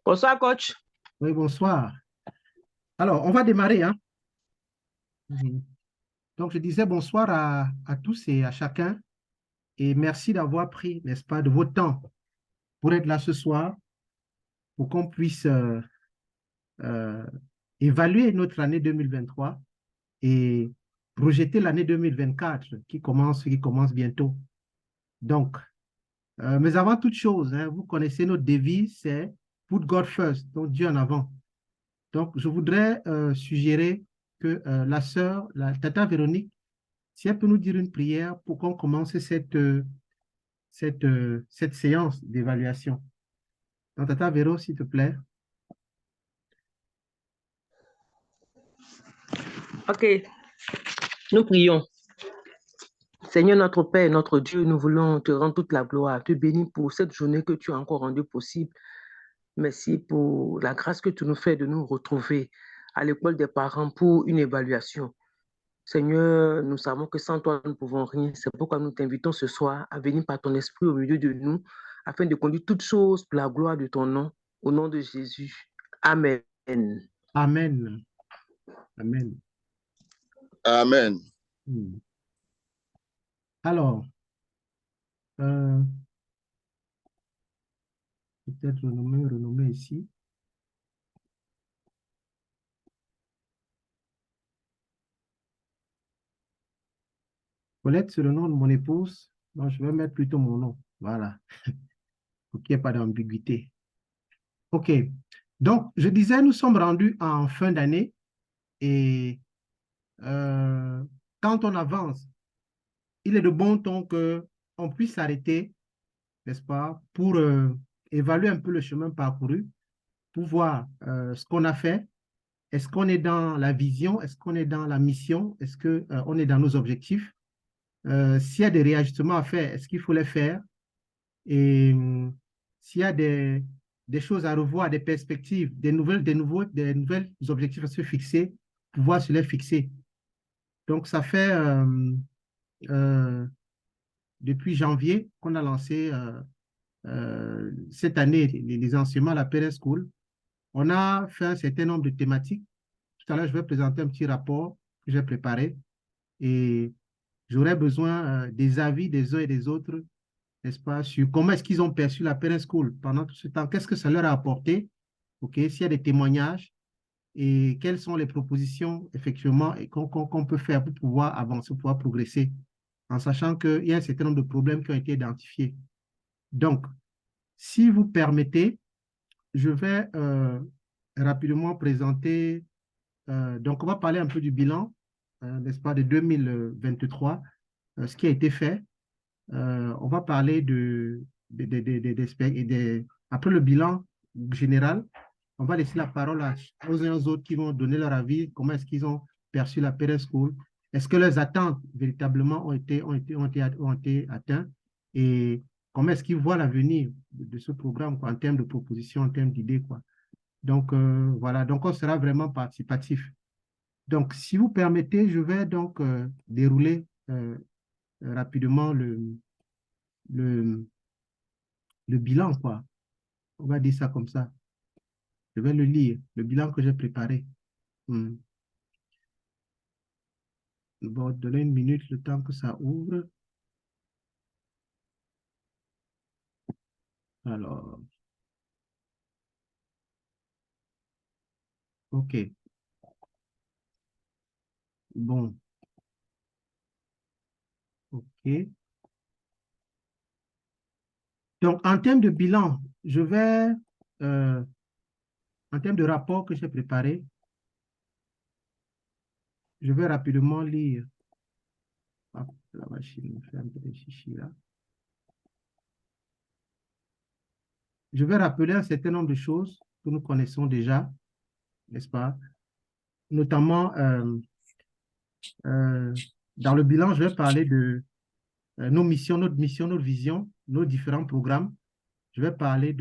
Bonsoir, coach. Oui, bonsoir. Alors, on va démarrer, hein. Donc, je disais bonsoir à tous et à chacun et merci d'avoir pris, n'est-ce pas, de votre temps pour être là ce soir, pour qu'on puisse euh, évaluer notre année 2023 et projeter l'année 2024 qui commence bientôt. Donc, mais avant toute chose, hein, vous connaissez notre devise, c'est Put God first, donc Dieu en avant. Donc, je voudrais suggérer que la sœur, la tata Véronique, si elle peut nous dire une prière pour qu'on commence cette séance d'évaluation. Donc, tata Véro, s'il te plaît. Ok, nous prions. Seigneur notre Père, notre Dieu, nous voulons te rendre toute la gloire, te bénir pour cette journée que tu as encore rendue possible. Merci pour la grâce que tu nous fais de nous retrouver à l'école des parents pour une évaluation. Seigneur, nous savons que sans toi, nous ne pouvons rien. C'est pourquoi nous t'invitons ce soir à venir par ton esprit au milieu de nous, afin de conduire toutes choses pour la gloire de ton nom, au nom de Jésus. Amen. Amen. Amen. Amen. Alors, peut-être renommer ici. Colette, c'est le nom de mon épouse. Donc, je vais mettre plutôt mon nom. Voilà. Pour qu'il n'y ait pas d'ambiguïté. OK. Donc, je disais, nous sommes rendus en fin d'année et quand on avance, il est de bon ton qu'on puisse s'arrêter, n'est-ce pas, pour évaluer un peu le chemin parcouru, pour voir ce qu'on a fait. Est-ce qu'on est dans la vision? Est-ce qu'on est dans la mission? Est-ce qu'on est dans nos objectifs? S'il y a des réajustements à faire, est-ce qu'il faut les faire? Et s'il y a des choses à revoir, des perspectives, des nouvelles objectifs à se fixer, pouvoir se les fixer. Donc, ça fait depuis janvier qu'on a lancé cette année les enseignements à la Perez School. On a fait un certain nombre de thématiques. Tout à l'heure, je vais présenter un petit rapport que j'ai préparé et j'aurais besoin des avis des uns et des autres, n'est-ce pas, sur comment est-ce qu'ils ont perçu la Parent School pendant tout ce temps, qu'est-ce que ça leur a apporté, ok, s'il y a des témoignages et quelles sont les propositions, effectivement, qu'on peut faire pour pouvoir avancer, pour pouvoir progresser, en sachant qu'il y a un certain nombre de problèmes qui ont été identifiés. Donc, si vous permettez, je vais rapidement présenter, donc on va parler un peu du bilan, n'est-ce pas, de 2023, ce qui a été fait. On va parler après le bilan général, on va laisser la parole aux uns et aux autres qui vont donner leur avis, comment est-ce qu'ils ont perçu la Parent School, est-ce que leurs attentes véritablement ont été atteintes et comment est-ce qu'ils voient l'avenir de ce programme quoi, en termes de propositions, en termes d'idées, quoi. Donc, voilà, donc on sera vraiment participatif. Donc, si vous permettez, je vais donc dérouler rapidement le bilan, quoi. On va dire ça comme ça. Je vais le lire, le bilan que j'ai préparé. Bon, donnez une minute, le temps que ça ouvre. Alors, OK. Bon, OK. Donc, en termes de bilan, je vais, en termes de rapport que j'ai préparé, je vais rapidement lire. Hop, la machine me fait un peu de chichi là. Je vais rappeler un certain nombre de choses que nous connaissons déjà, n'est-ce pas? Notamment, dans le bilan, je vais parler de nos missions, notre vision, nos différents programmes. Je vais parler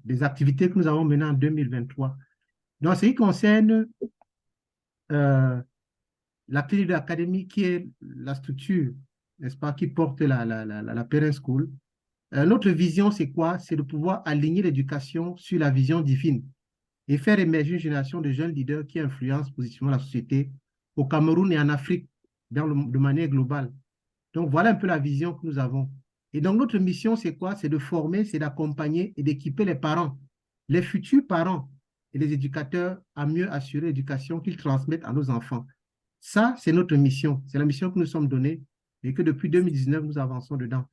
des activités que nous avons menées en 2023. Donc, ce qui concerne l'activité de l'académie, qui est la structure, n'est-ce pas, qui porte la Parent School, Notre vision, c'est quoi? C'est de pouvoir aligner l'éducation sur la vision divine et faire émerger une génération de jeunes leaders qui influencent positivement la société au Cameroun et en Afrique de manière globale. Donc, voilà un peu la vision que nous avons. Et donc, notre mission, c'est quoi? C'est de former, c'est d'accompagner et d'équiper les parents, les futurs parents et les éducateurs à mieux assurer l'éducation qu'ils transmettent à nos enfants. Ça, c'est notre mission. C'est la mission que nous sommes donnés et que depuis 2019, nous avançons dedans.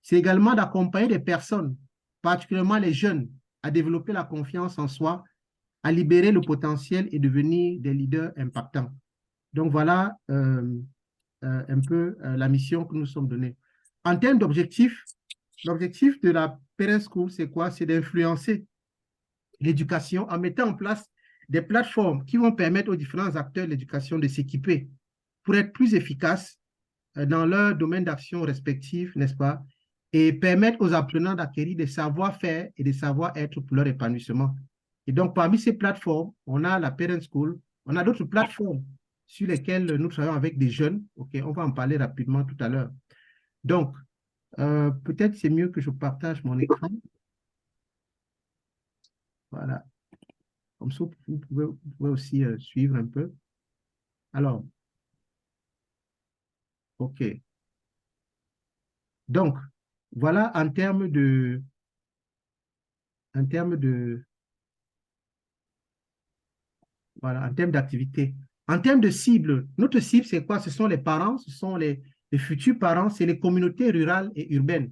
C'est également d'accompagner des personnes, particulièrement les jeunes, à développer la confiance en soi, à libérer le potentiel et devenir des leaders impactants. Donc, voilà un peu la mission que nous sommes donnés. En termes d'objectifs, l'objectif de la Parent School, c'est quoi? C'est d'influencer l'éducation en mettant en place des plateformes qui vont permettre aux différents acteurs de l'éducation de s'équiper pour être plus efficaces dans leur domaine d'action respectif, n'est-ce pas? Et permettre aux apprenants d'acquérir des savoir-faire et des savoir-être pour leur épanouissement. Et donc, parmi ces plateformes, on a la Parent School, on a d'autres plateformes sur lesquelles nous travaillons avec des jeunes. OK, on va en parler rapidement tout à l'heure. Donc, peut-être c'est mieux que je partage mon écran. Voilà. Comme ça, vous pouvez aussi suivre un peu. Alors, OK. Donc, voilà en termes de voilà, en termes d'activité. En termes de cible, notre cible, c'est quoi? Ce sont les parents, ce sont les futurs parents, c'est les communautés rurales et urbaines.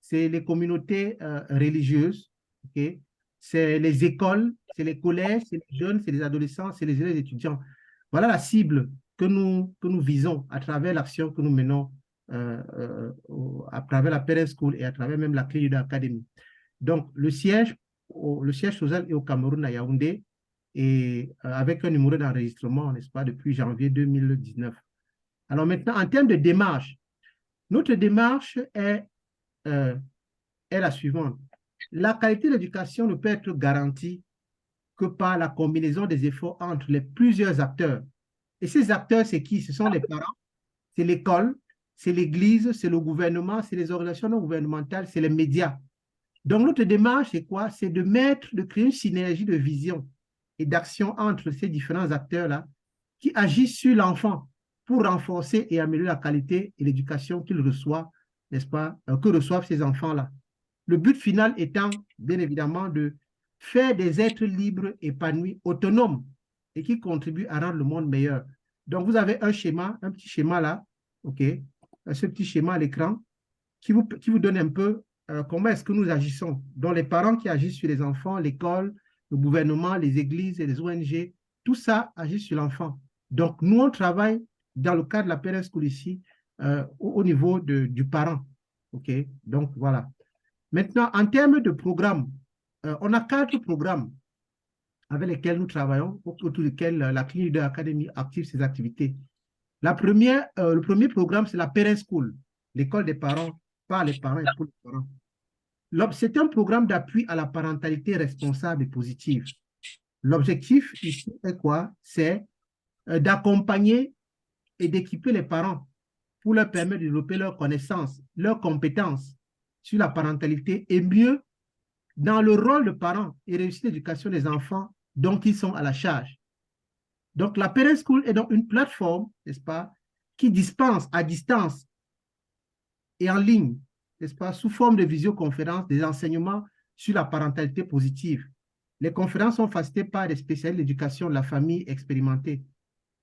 C'est les communautés religieuses, okay? C'est les écoles, c'est les collèges, c'est les jeunes, c'est les adolescents, c'est les élèves étudiants. Voilà la cible que nous visons à travers l'action que nous menons à travers la Parent School et à travers même la Clé Leader Academy. Donc, le siège social est au Cameroun, à Yaoundé, et avec un numéro d'enregistrement, n'est-ce pas, depuis janvier 2019. Alors maintenant, en termes de démarche, notre démarche est la suivante. La qualité de l'éducation ne peut être garantie que par la combinaison des efforts entre les plusieurs acteurs. Et ces acteurs, c'est qui? Ce sont les parents, c'est l'école, c'est l'Église, c'est le gouvernement, c'est les organisations non gouvernementales, c'est les médias. Donc, notre démarche, c'est quoi? C'est de créer une synergie de vision et d'action entre ces différents acteurs-là qui agissent sur l'enfant pour renforcer et améliorer la qualité et l'éducation qu'il reçoit, n'est-ce pas, que reçoivent ces enfants-là. Le but final étant, bien évidemment, de faire des êtres libres, épanouis, autonomes et qui contribuent à rendre le monde meilleur. Donc, vous avez un schéma, un petit schéma là, OK, ce petit schéma à l'écran qui vous donne un peu comment est-ce que nous agissons. Donc, les parents qui agissent sur les enfants, l'école, le gouvernement, les églises et les ONG, tout ça agit sur l'enfant. Donc, nous, on travaille dans le cadre de la Parent School ici au niveau du parent. OK? Donc, voilà. Maintenant, en termes de programmes, on a 4 programmes avec lesquels nous travaillons, autour desquels la Clean Leader Academy active ses activités. Le premier programme, c'est la Parent School, l'école des parents, par les parents et pour les parents. C'est un programme d'appui à la parentalité responsable et positive. L'objectif ici est quoi? C'est d'accompagner et d'équiper les parents pour leur permettre de développer leurs connaissances, leurs compétences sur la parentalité et mieux dans le rôle de parents et réussir l'éducation des enfants dont ils sont à la charge. Donc, la Parent School est donc une plateforme, n'est-ce pas, qui dispense à distance et en ligne, n'est-ce pas, sous forme de visioconférence, des enseignements sur la parentalité positive. Les conférences sont facilitées par des spécialistes d'éducation de la famille expérimentés.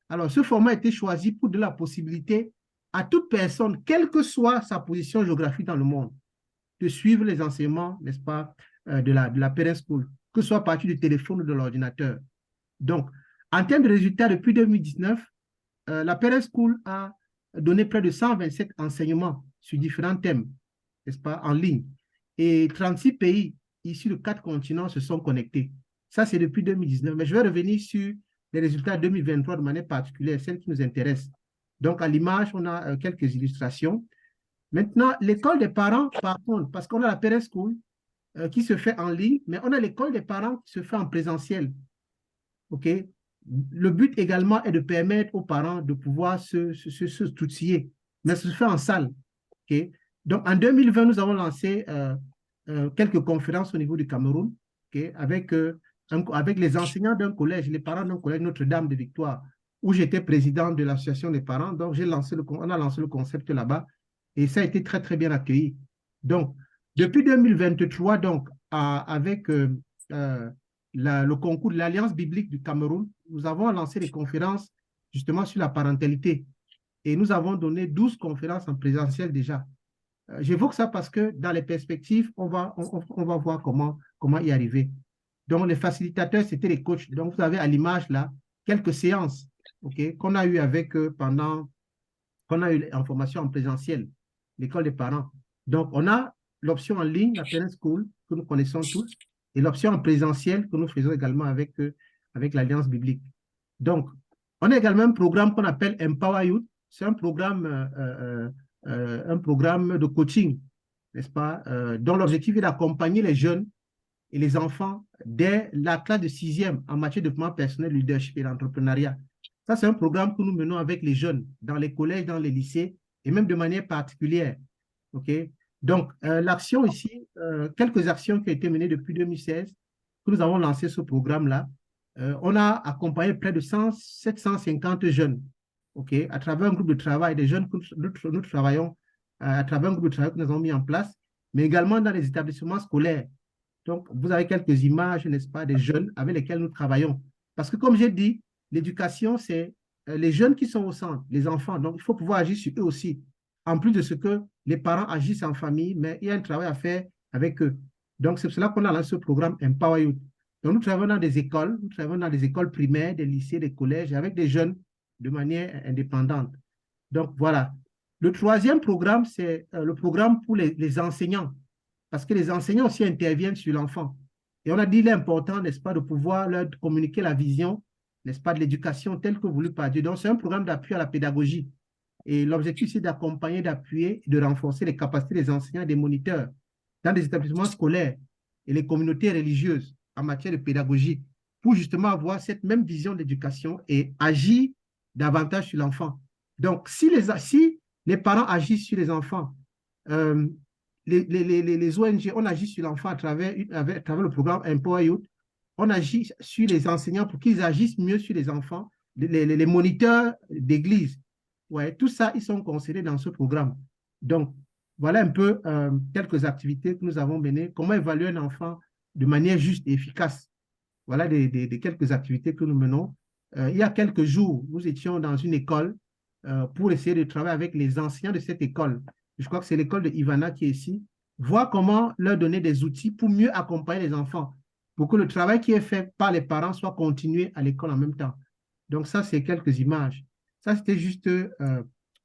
Alors, ce format a été choisi pour donner la possibilité à toute personne, quelle que soit sa position géographique dans le monde, de suivre les enseignements, n'est-ce pas, de la Parent School, que ce soit à partir du téléphone ou de l'ordinateur. Donc, en termes de résultats, depuis 2019, la Parent School a donné près de 127 enseignements sur différents thèmes, n'est-ce pas, en ligne. Et 36 pays issus de 4 continents se sont connectés. Ça, c'est depuis 2019. Mais je vais revenir sur les résultats 2023 de manière particulière, celles qui nous intéressent. Donc, à l'image, on a quelques illustrations. Maintenant, l'école des parents, par contre, parce qu'on a la Parent School qui se fait en ligne, mais on a l'école des parents qui se fait en présentiel. OK? Le but également est de permettre aux parents de pouvoir s'outiller, mais ça se fait en salle. OK? Donc, en 2020, nous avons lancé quelques conférences au niveau du Cameroun, avec les enseignants d'un collège, les parents d'un collège Notre-Dame de Victoire, où j'étais président de l'association des parents. Donc, on a lancé le concept là-bas et ça a été très, très bien accueilli. Donc, depuis 2023, donc, avec le concours de l'Alliance biblique du Cameroun, nous avons lancé des conférences justement sur la parentalité. Et nous avons donné 12 conférences en présentiel déjà. J'évoque ça parce que dans les perspectives, on va voir comment y arriver. Donc, les facilitateurs, c'était les coachs. Donc, vous avez à l'image là quelques séances qu'on a eues avec eux qu'on a eu en formation en présentiel, l'école des parents. Donc, on a l'option en ligne, la Parent School, que nous connaissons tous, et l'option en présentiel que nous faisons également avec l'Alliance biblique. Donc, on a également un programme qu'on appelle Empower Youth. C'est un programme de coaching, n'est-ce pas, dont l'objectif est d'accompagner les jeunes et les enfants dès la classe de 6e en matière de développement personnel, leadership et l'entrepreneuriat. Ça, c'est un programme que nous menons avec les jeunes dans les collèges, dans les lycées et même de manière particulière. Donc, l'action ici, quelques actions qui ont été menées depuis 2016, que nous avons lancé ce programme-là. On a accompagné près de 750 jeunes à travers un groupe de travail, des jeunes que nous travaillons à travers un groupe de travail que nous avons mis en place, mais également dans les établissements scolaires. Donc, vous avez quelques images, n'est-ce pas, des jeunes avec lesquels nous travaillons. Parce que, comme j'ai dit, l'éducation, c'est les jeunes qui sont au centre, les enfants. Donc, il faut pouvoir agir sur eux aussi. En plus de ce que les parents agissent en famille, mais il y a un travail à faire avec eux. Donc, c'est pour cela qu'on a lancé ce programme Empower Youth. Donc, nous travaillons dans des écoles, primaires, des lycées, des collèges, avec des jeunes de manière indépendante. Donc, voilà. Le troisième programme, c'est le programme pour les enseignants, parce que les enseignants aussi interviennent sur l'enfant. Et on a dit l'important, n'est-ce pas, de pouvoir leur communiquer la vision, n'est-ce pas, de l'éducation telle que voulue par Dieu. Donc, c'est un programme d'appui à la pédagogie. Et l'objectif, c'est d'accompagner, d'appuyer, de renforcer les capacités des enseignants et des moniteurs dans les établissements scolaires et les communautés religieuses en matière de pédagogie pour justement avoir cette même vision d'éducation et agir davantage sur l'enfant. Donc, si les parents agissent sur les enfants, les ONG, on agit sur l'enfant à travers le programme Empower Youth, on agit sur les enseignants pour qu'ils agissent mieux sur les enfants, les moniteurs d'église. Ouais, tout ça, ils sont considérés dans ce programme. Donc, voilà un peu quelques activités que nous avons menées. Comment évaluer un enfant de manière juste et efficace. Voilà des quelques activités que nous menons. Il y a quelques jours, nous étions dans une école pour essayer de travailler avec les enseignants de cette école. Je crois que c'est l'école de Ivana qui est ici. Voir comment leur donner des outils pour mieux accompagner les enfants, pour que le travail qui est fait par les parents soit continué à l'école en même temps. Donc ça, c'est quelques images. Ça, c'était juste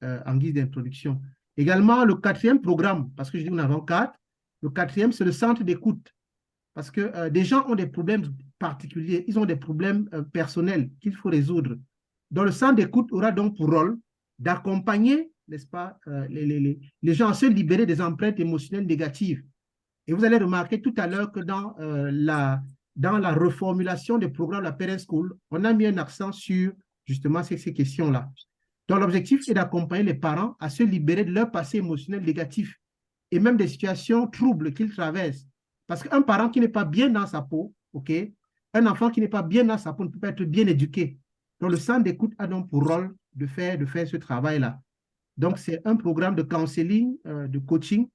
en guise d'introduction. Également, le quatrième programme, parce que je dis que nous en avons 4. Le quatrième, c'est le centre d'écoute. Parce que des gens ont des problèmes particuliers, ils ont des problèmes personnels qu'il faut résoudre. Donc, le centre d'écoute aura donc pour rôle d'accompagner, n'est-ce pas, les gens à se libérer des empreintes émotionnelles négatives. Et vous allez remarquer tout à l'heure que dans la reformulation des programmes de la Parent School, on a mis un accent sur justement ces questions-là. Donc, l'objectif est d'accompagner les parents à se libérer de leur passé émotionnel négatif et même des situations troubles qu'ils traversent. Parce qu'un parent qui n'est pas bien dans sa peau, un enfant qui n'est pas bien dans sa peau ne peut pas être bien éduqué. Donc, le centre d'écoute a donc pour rôle de faire ce travail-là. Donc, c'est un programme de counseling, de coaching,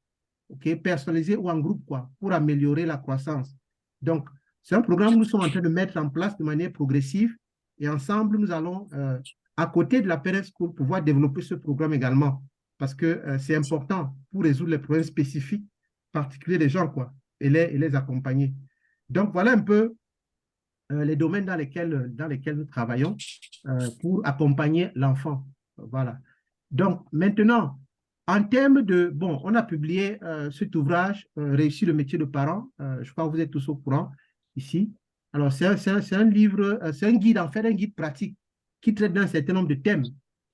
personnalisé ou en groupe, pour améliorer la croissance. Donc, c'est un programme que nous sommes en train de mettre en place de manière progressive et ensemble, nous allons, à côté de la Parent School, pouvoir développer ce programme également parce que c'est important pour résoudre les problèmes spécifiques, particuliers des gens, et les accompagner. Donc, voilà un peu les domaines dans lesquels nous travaillons pour accompagner l'enfant. Voilà. Donc, maintenant, en termes de... Bon, on a publié cet ouvrage, Réussir le métier de parent. Je crois que vous êtes tous au courant ici. Alors, c'est un livre, c'est un guide, en fait, un guide pratique qui traite d'un certain nombre de thèmes.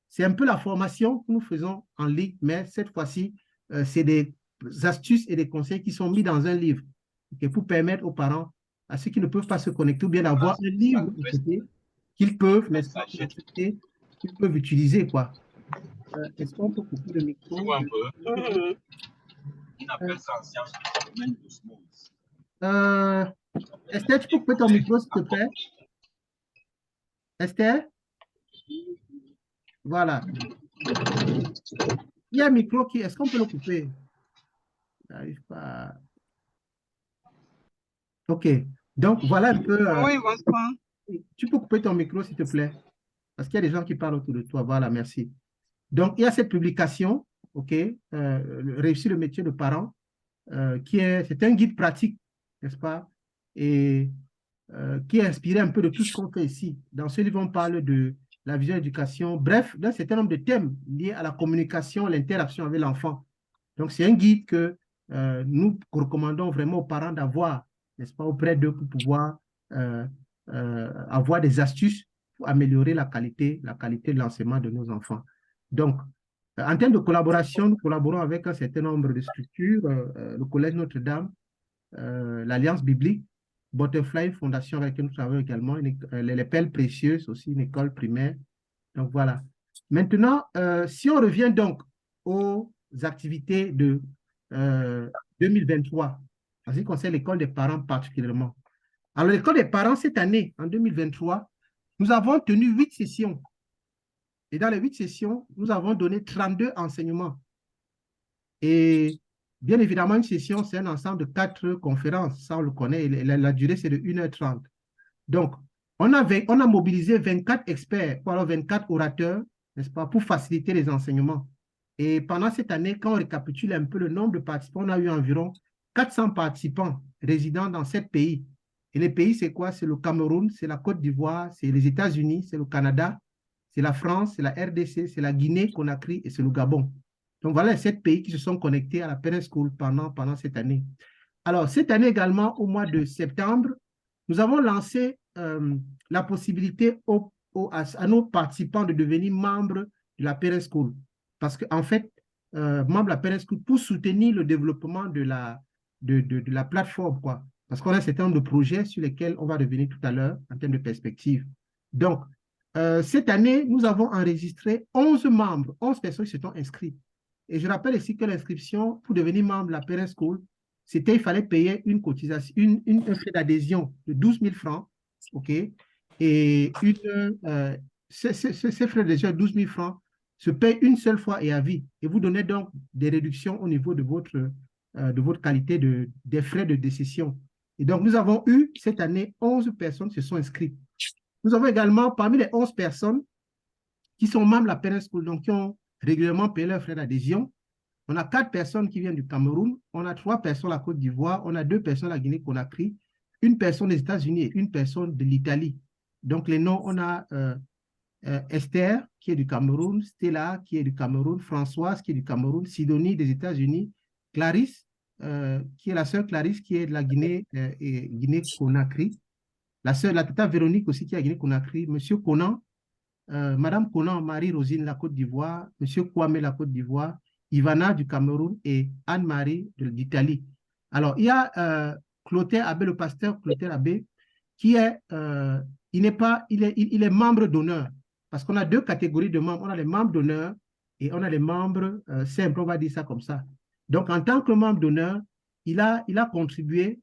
C'est un peu la formation que nous faisons en ligne, mais cette fois-ci, c'est des astuces et des conseils qui sont mis dans un livre pour permettre aux parents, à ceux qui ne peuvent pas se connecter, ou bien d'avoir un livre qu'ils peuvent, n'est-ce pas, qu'ils peuvent utiliser, Est-ce qu'on peut couper le micro? Esther, tu peux couper ton micro, s'il te plaît? Esther? Voilà. Il y a un micro qui... Est-ce qu'on peut le couper? J'arrive pas. OK. Donc, voilà un peu... Oui, bonsoir. Tu peux couper ton micro, s'il te plaît? Parce qu'il y a des gens qui parlent autour de toi. Voilà, merci. Donc, il y a cette publication, OK, Réussir le métier de parent, c'est un guide pratique, n'est-ce pas? Et qui est inspiré un peu de tout ce qu'on fait ici. Dans ce livre, on parle de la vision éducation, bref, d'un certain nombre de thèmes liés à la communication, l'interaction avec l'enfant. Donc, c'est un guide que nous recommandons vraiment aux parents d'avoir, n'est-ce pas, auprès d'eux pour pouvoir avoir des astuces pour améliorer la qualité de l'enseignement de nos enfants. Donc, en termes de collaboration, nous collaborons avec un certain nombre de structures, le Collège Notre-Dame, l'Alliance biblique, Butterfly Fondation avec laquelle nous travaillons également, les Pelles Précieuses aussi, une école primaire. Donc voilà. Maintenant, si on revient donc aux activités de 2023, en ce qui concerne l'école des parents particulièrement. Alors, l'école des parents, cette année, en 2023, nous avons tenu 8 sessions. Et dans les 8 sessions, nous avons donné 32 enseignements. Et bien évidemment, une session, c'est un ensemble de 4 conférences. Ça, on le connaît. La durée, c'est de 1h30. Donc, on a mobilisé 24 experts, ou alors 24 orateurs, n'est-ce pas, pour faciliter les enseignements. Et pendant cette année, quand on récapitule un peu le nombre de participants, on a eu environ 400 participants résidant dans 7 pays. Et les pays, c'est quoi? C'est le Cameroun, c'est la Côte d'Ivoire, c'est les États-Unis, c'est le Canada, c'est la France, c'est la RDC, c'est la Guinée-Conakry et c'est le Gabon. Donc, voilà les 7 pays qui se sont connectés à la Parent School pendant cette année. Alors, cette année également, au mois de septembre, nous avons lancé la possibilité à nos participants de devenir membres de la Parent School. Parce qu'en fait, membres de la Parent School pour soutenir le développement de la plateforme, quoi. Parce qu'on a un certain nombre de projets sur lesquels on va revenir tout à l'heure en termes de perspective. Donc, cette année, nous avons enregistré 11 membres, 11 personnes qui se sont inscrites. Et je rappelle ici que l'inscription pour devenir membre de la Parent School, il fallait payer une cotisation, un frais d'adhésion de 12 000 francs, OK? Et ces frais d'adhésion de 12 000 francs se payent une seule fois et à vie. Et vous donnez donc des réductions au niveau de votre qualité des frais de décision. Et donc, nous avons eu cette année 11 personnes qui se sont inscrites. Nous avons également, parmi les 11 personnes qui sont membres de la Parent School, donc qui ont régulièrement payé leurs frais d'adhésion, on a 4 personnes qui viennent du Cameroun, on a 3 personnes de la Côte d'Ivoire, on a 2 personnes de la Guinée-Conakry, une personne des États-Unis et une personne de l'Italie. Donc, les noms, on a Esther, qui est du Cameroun, Stella, qui est du Cameroun, Françoise, qui est du Cameroun, Sidonie des États-Unis, Clarisse, qui est la sœur Clarisse, qui est de la Guinée-Conakry, la tata Véronique aussi, qui est de la Guinée-Conakry, Monsieur Conan, Madame Conan, Marie-Rosine, la Côte d'Ivoire, Monsieur Kwame, la Côte d'Ivoire, Ivana du Cameroun et Anne-Marie d'Italie. Alors, il y a Clotaire Abbé, le pasteur Clotaire Abbé, qui est, il est membre d'honneur, parce qu'on a 2 catégories de membres. On a les membres d'honneur et on a les membres simples, on va dire ça comme ça. Donc, en tant que membre d'honneur, il a contribué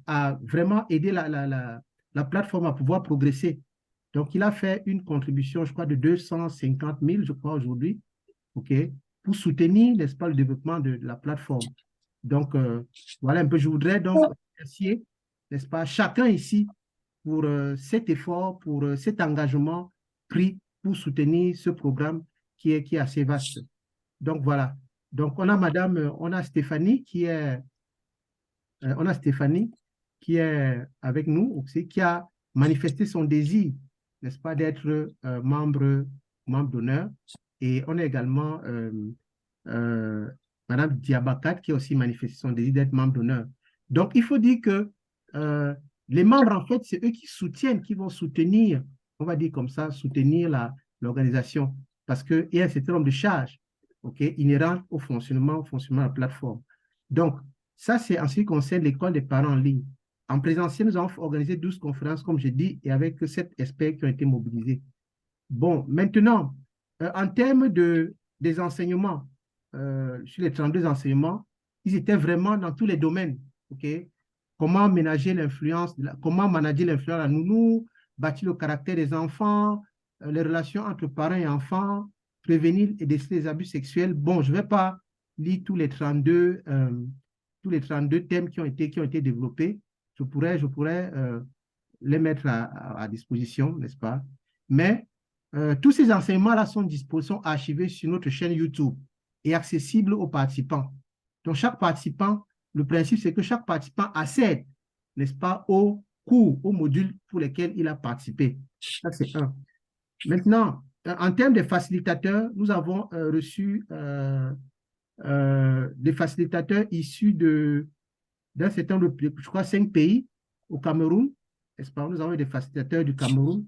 à vraiment aider la plateforme à pouvoir progresser. Donc, il a fait une contribution, je crois, de 250 000, je crois, aujourd'hui, OK, pour soutenir, n'est-ce pas, le développement de la plateforme. Donc, voilà un peu. Je voudrais donc remercier, n'est-ce pas, chacun ici pour cet effort, pour cet engagement pris pour soutenir ce programme qui est assez vaste. Donc, voilà. Donc, on a Stéphanie qui est avec nous aussi, qui a manifesté son désir, n'est-ce pas, d'être membre d'honneur. Et on a également Madame Diabakat qui a aussi manifesté son désir d'être membre d'honneur. Donc, il faut dire que les membres, en fait, c'est eux qui soutiennent, qui vont soutenir, on va dire comme ça, soutenir l'organisation, parce qu'il y a un certain nombre de charges, OK, inhérentes au fonctionnement de la plateforme. Donc, ça, c'est en ce qui concerne l'école des parents en ligne. En présentiel, nous avons organisé 12 conférences, comme j'ai dit, et avec 7 experts qui ont été mobilisés. Bon, maintenant, en termes des enseignements, sur les 32 enseignements, ils étaient vraiment dans tous les domaines. OK? Comment ménager l'influence, comment manager l'influence à la nounou, bâtir le caractère des enfants, les relations entre parents et enfants, prévenir et déceler les abus sexuels. Bon, je ne vais pas lire tous les 32 thèmes qui ont été développés. Je pourrais les mettre à disposition, n'est-ce pas? Mais tous ces enseignements-là sont archivés sur notre chaîne YouTube et accessibles aux participants. Donc, chaque participant, le principe, c'est que chaque participant accède, n'est-ce pas, aux cours, aux modules pour lesquels il a participé. Ça, c'est un. Maintenant, en termes de facilitateurs, nous avons reçu des facilitateurs issus d'un certain nombre, je crois, 5 pays au Cameroun, n'est-ce pas? Nous avons des facilitateurs du Cameroun,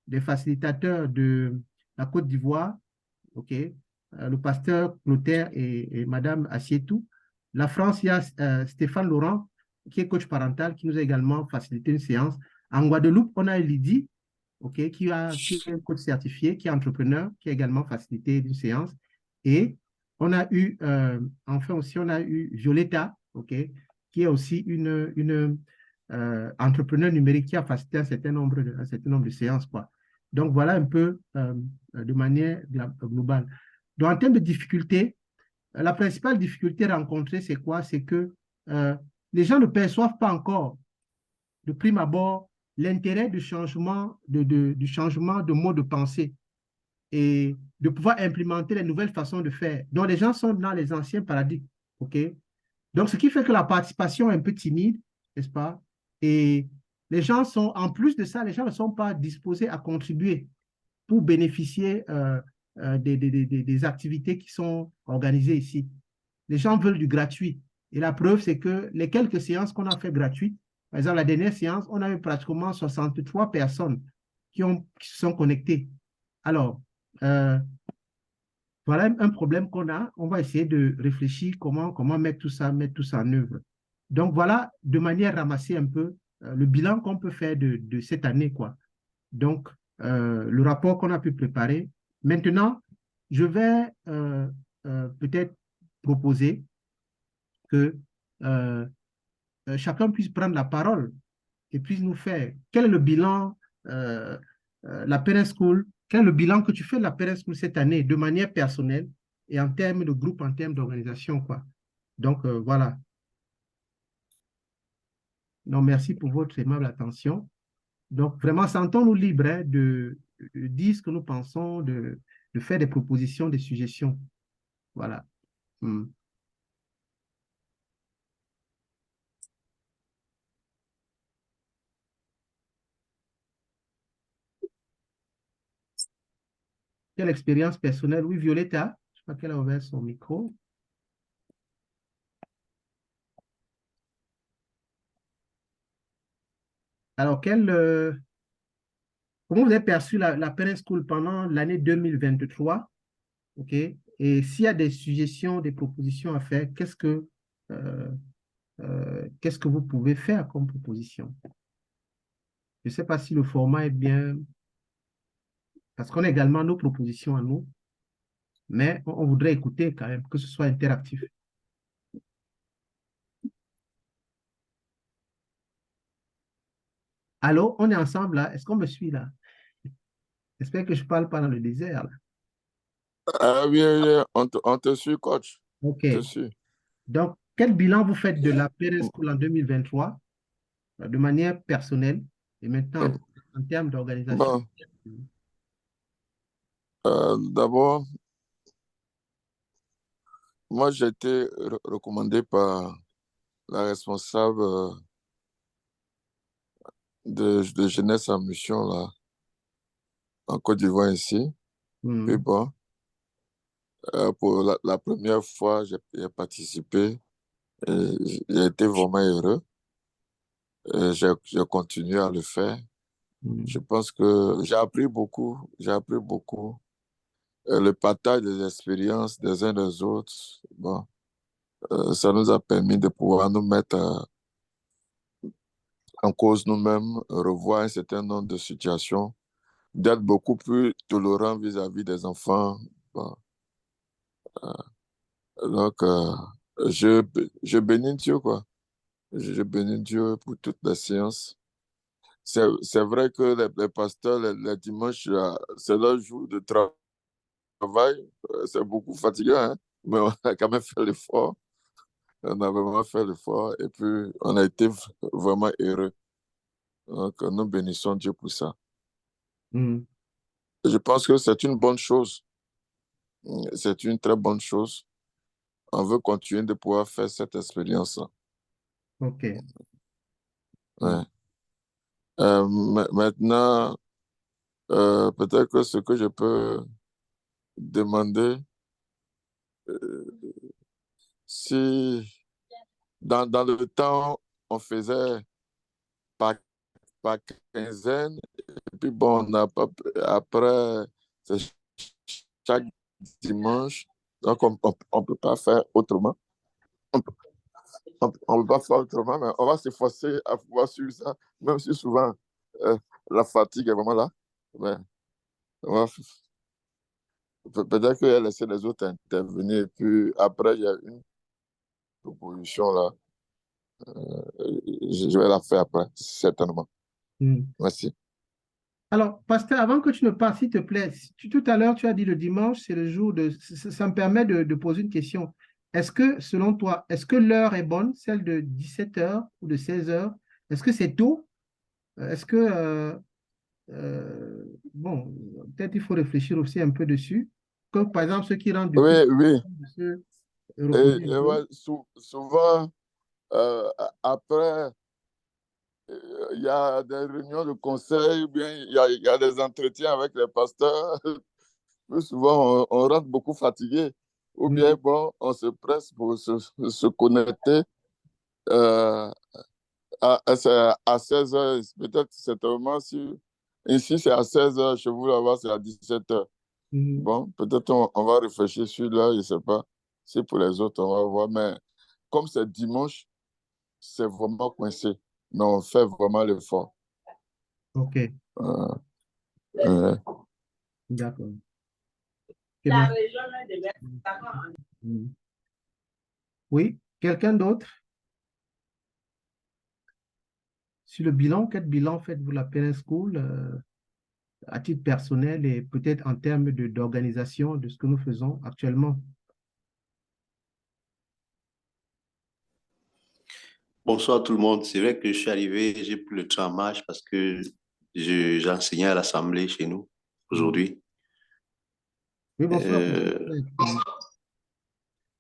des facilitateurs de la Côte d'Ivoire, OK? Le pasteur Clotaire et Madame Assietou. La France, il y a Stéphane Laurent, qui est coach parental, qui nous a également facilité une séance. En Guadeloupe, on a Lydie, OK, qui est un coach certifié, qui est entrepreneur, qui a également facilité une séance. Et on a eu, enfin aussi, on a eu Violetta, OK, qui est aussi une entrepreneur numérique qui a facilité un certain nombre de séances, quoi. Donc, voilà un peu de manière globale. Donc, en termes de difficultés, la principale difficulté rencontrée, c'est quoi? C'est que les gens ne perçoivent pas encore, de prime abord, l'intérêt du changement de mode de pensée et de pouvoir implémenter les nouvelles façons de faire. Donc, les gens sont dans les anciens paradigmes. OK? Donc, ce qui fait que la participation est un peu timide, n'est-ce pas? Et les gens sont, en plus de ça, les gens ne sont pas disposés à contribuer pour bénéficier des activités qui sont organisées ici. Les gens veulent du gratuit. Et la preuve, c'est que les quelques séances qu'on a fait gratuites, par exemple, la dernière séance, on a eu pratiquement 63 personnes qui se sont connectées. Alors, voilà un problème qu'on a. On va essayer de réfléchir comment mettre tout ça en œuvre. Donc, voilà, de manière ramassée un peu, le bilan qu'on peut faire de cette année, quoi. Donc, le rapport qu'on a pu préparer. Maintenant, je vais peut-être proposer que chacun puisse prendre la parole et puisse nous faire quel est le bilan, la Parent School, quel est le bilan que tu fais de la Parent School cette année de manière personnelle et en termes de groupe, en termes d'organisation, quoi. Donc, voilà. Donc, merci pour votre aimable attention. Donc, vraiment, sentons-nous libres hein, de dire ce que nous pensons, de faire des propositions, des suggestions. Voilà. Quelle expérience personnelle? Oui, Violetta, je crois qu'elle a ouvert son micro. Alors, comment vous avez perçu la Parent School pendant l'année 2023? OK? Et s'il y a des suggestions, des propositions à faire, qu'est-ce que vous pouvez faire comme proposition? Je ne sais pas si le format est bien, parce qu'on a également nos propositions à nous, mais on voudrait écouter quand même, que ce soit interactif. Allô, on est ensemble là? Est-ce qu'on me suit là? J'espère que je ne parle pas dans le désert là. Ah oui, oui, on te suit, coach. OK. On te suit. Donc, quel bilan vous faites de la Parent School en 2023 de manière personnelle et maintenant en termes d'organisation? Bon, d'abord, moi, j'ai été recommandé par la responsable de jeunesse en mission là, en Côte d'Ivoire ici. Puis bon, pour la première fois, j'ai participé et j'ai été vraiment heureux. J'ai continué à le faire. Je pense que j'ai appris beaucoup. Le partage des expériences des uns des autres, bon, ça nous a permis de pouvoir nous mettre en cause nous-mêmes, revoir un certain nombre de situations, d'être beaucoup plus tolérant vis-à-vis des enfants. Bon, Donc, je, je bénis Dieu, quoi. Je bénis Dieu pour toute la séance. C'est vrai que les pasteurs, les dimanches, c'est leur jour de travail. C'est beaucoup fatigant, hein, mais on a quand même fait l'effort. On a vraiment fait l'effort et puis on a été vraiment heureux. Donc, nous bénissons Dieu pour ça. Mm. Je pense que c'est une bonne chose. C'est une très bonne chose. On veut continuer de pouvoir faire cette expérience. OK. Mm. Ouais. Maintenant, peut-être que ce que je peux demander, si dans le temps, on faisait par, par quinzaine, et puis bon, on n'a pas, après, c'est chaque dimanche, donc on peut pas faire autrement. On peut pas faire autrement, mais on va s'efforcer à pouvoir suivre ça, même si souvent la fatigue est vraiment là. Mais on va peut-être qu'elle laisser les autres intervenir, et puis après, il y a une proposition là. Je vais la faire après, certainement. Mm. Merci. Alors, pasteur, avant que tu ne partes, s'il te plaît, tout à l'heure, tu as dit le dimanche, c'est le jour de... Ça me permet de poser une question. Est-ce que, selon toi, est-ce que l'heure est bonne, celle de 17 heures ou de 16 heures? Est-ce que c'est tôt? Est-ce que... bon, peut-être il faut réfléchir aussi un peu dessus. Comme par exemple, ceux qui rentrent du Oui, culte, oui. de se Et, reposer un peu. ouais, souvent, après, il y a des réunions de conseil, ou bien il y a des entretiens avec les pasteurs. Plus souvent, on rentre beaucoup fatigué. Ou bien, Mm. bon, on se presse pour se connecter euh, à 16 heures. Peut-être certainement, si ici c'est à 16 heures, chez vous là-bas c'est à 17 heures. Mm. Bon, peut-être on va réfléchir sur là, je ne sais pas. Si pour les autres, on va voir. Mais comme c'est dimanche, c'est vraiment coincé. Mais on fait vraiment l'effort. OK, Euh, euh, d'accord. OK, merci. Mm. Oui, quelqu'un d'autre? Sur le bilan, quel bilan faites-vous la Parent School à titre personnel et peut-être en termes d'organisation de ce que nous faisons actuellement? Bonsoir tout le monde. C'est vrai que je suis arrivé, j'ai pris le train en marche parce que j'enseignais à l'Assemblée chez nous Mm. aujourd'hui. Oui, bonsoir. Euh,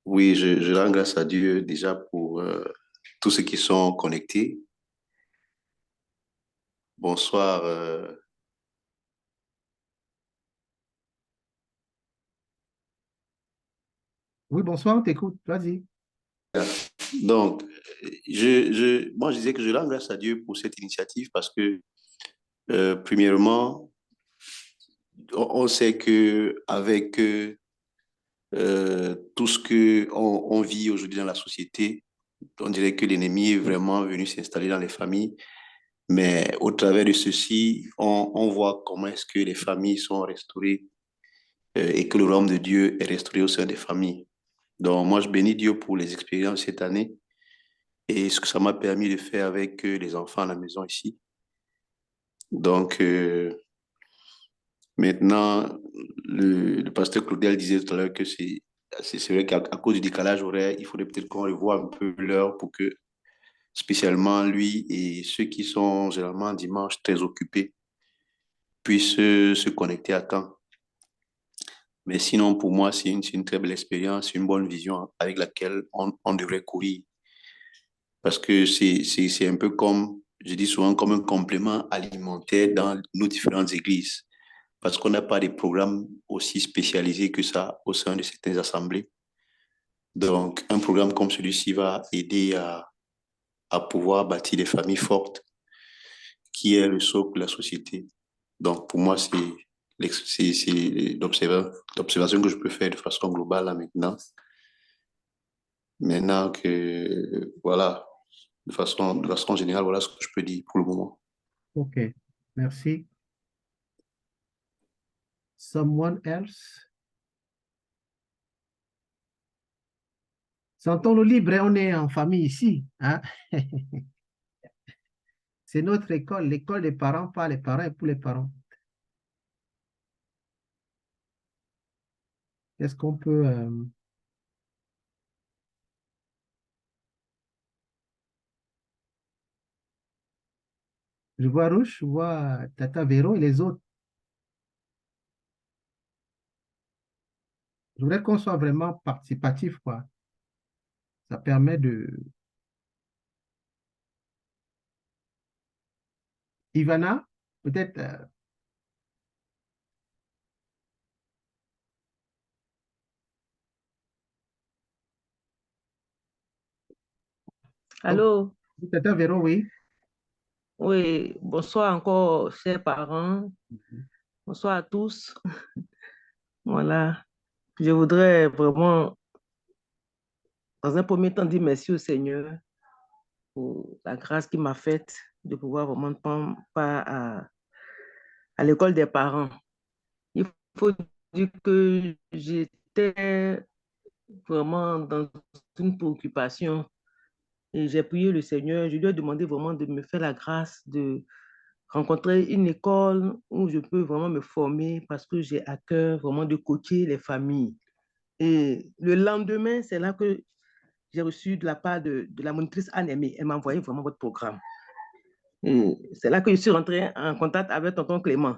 oui, je rends grâce à Dieu déjà pour tous ceux qui sont connectés. Bonsoir. Oui, bonsoir, on t'écoute. Vas-y. Donc, moi, je disais que je rends grâce à Dieu pour cette initiative parce que, premièrement, on sait que avec tout ce que on vit aujourd'hui dans la société, on dirait que l'ennemi est vraiment venu s'installer dans les familles. Mais au travers de ceci, on voit comment est-ce que les familles sont restaurées et que le royaume de Dieu est restauré au sein des familles. Donc, moi, je bénis Dieu pour les expériences cette année et ce que ça m'a permis de faire avec les enfants à la maison ici. Donc, maintenant, le pasteur Claudel disait tout à l'heure que c'est vrai qu'à cause du décalage horaire, il faudrait peut-être qu'on revoie un peu l'heure pour que, spécialement lui et ceux qui sont généralement dimanche très occupés, puissent se connecter à temps. Mais sinon, pour moi, c'est une très belle expérience, une bonne vision avec laquelle on devrait courir. Parce que c'est un peu comme, je dis souvent, comme un complément alimentaire dans nos différentes églises. Parce qu'on n'a pas des programmes aussi spécialisés que ça au sein de certaines assemblées. Donc, un programme comme celui-ci va aider à pouvoir bâtir des familles fortes, qui est le socle de la société. Donc, pour moi, c'est l'observation que je peux faire de façon globale là maintenant. Maintenant que, voilà, de façon générale, voilà ce que je peux dire pour le moment. OK, merci. Someone else? Sentons-nous libres, hein, on est en famille ici. Hein? C'est notre école, l'école des parents, pas les parents et pour les parents. Qu'est-ce qu'on peut... Je vois Rouge, je vois Tata Véro et les autres. Je voudrais qu'on soit vraiment participatif, quoi. Ça permet de... Ivana, peut-être... Allô? Tata Véro, oui. Oui, bonsoir encore, chers parents. Bonsoir à tous. Voilà. Je voudrais vraiment, dans un premier temps, dire merci au Seigneur pour la grâce qu'il m'a faite de pouvoir vraiment prendre part à l'école des parents. Il faut dire que j'étais vraiment dans une préoccupation et j'ai prié le Seigneur. Je lui ai demandé vraiment de me faire la grâce de rencontrer une école où je peux vraiment me former parce que j'ai à cœur vraiment de coacher les familles. Et le lendemain, c'est là que j'ai reçu de la part de la monitrice Anne-Aimée. Elle m'a envoyé vraiment votre programme. Et c'est là que je suis rentrée en contact avec tonton Clément.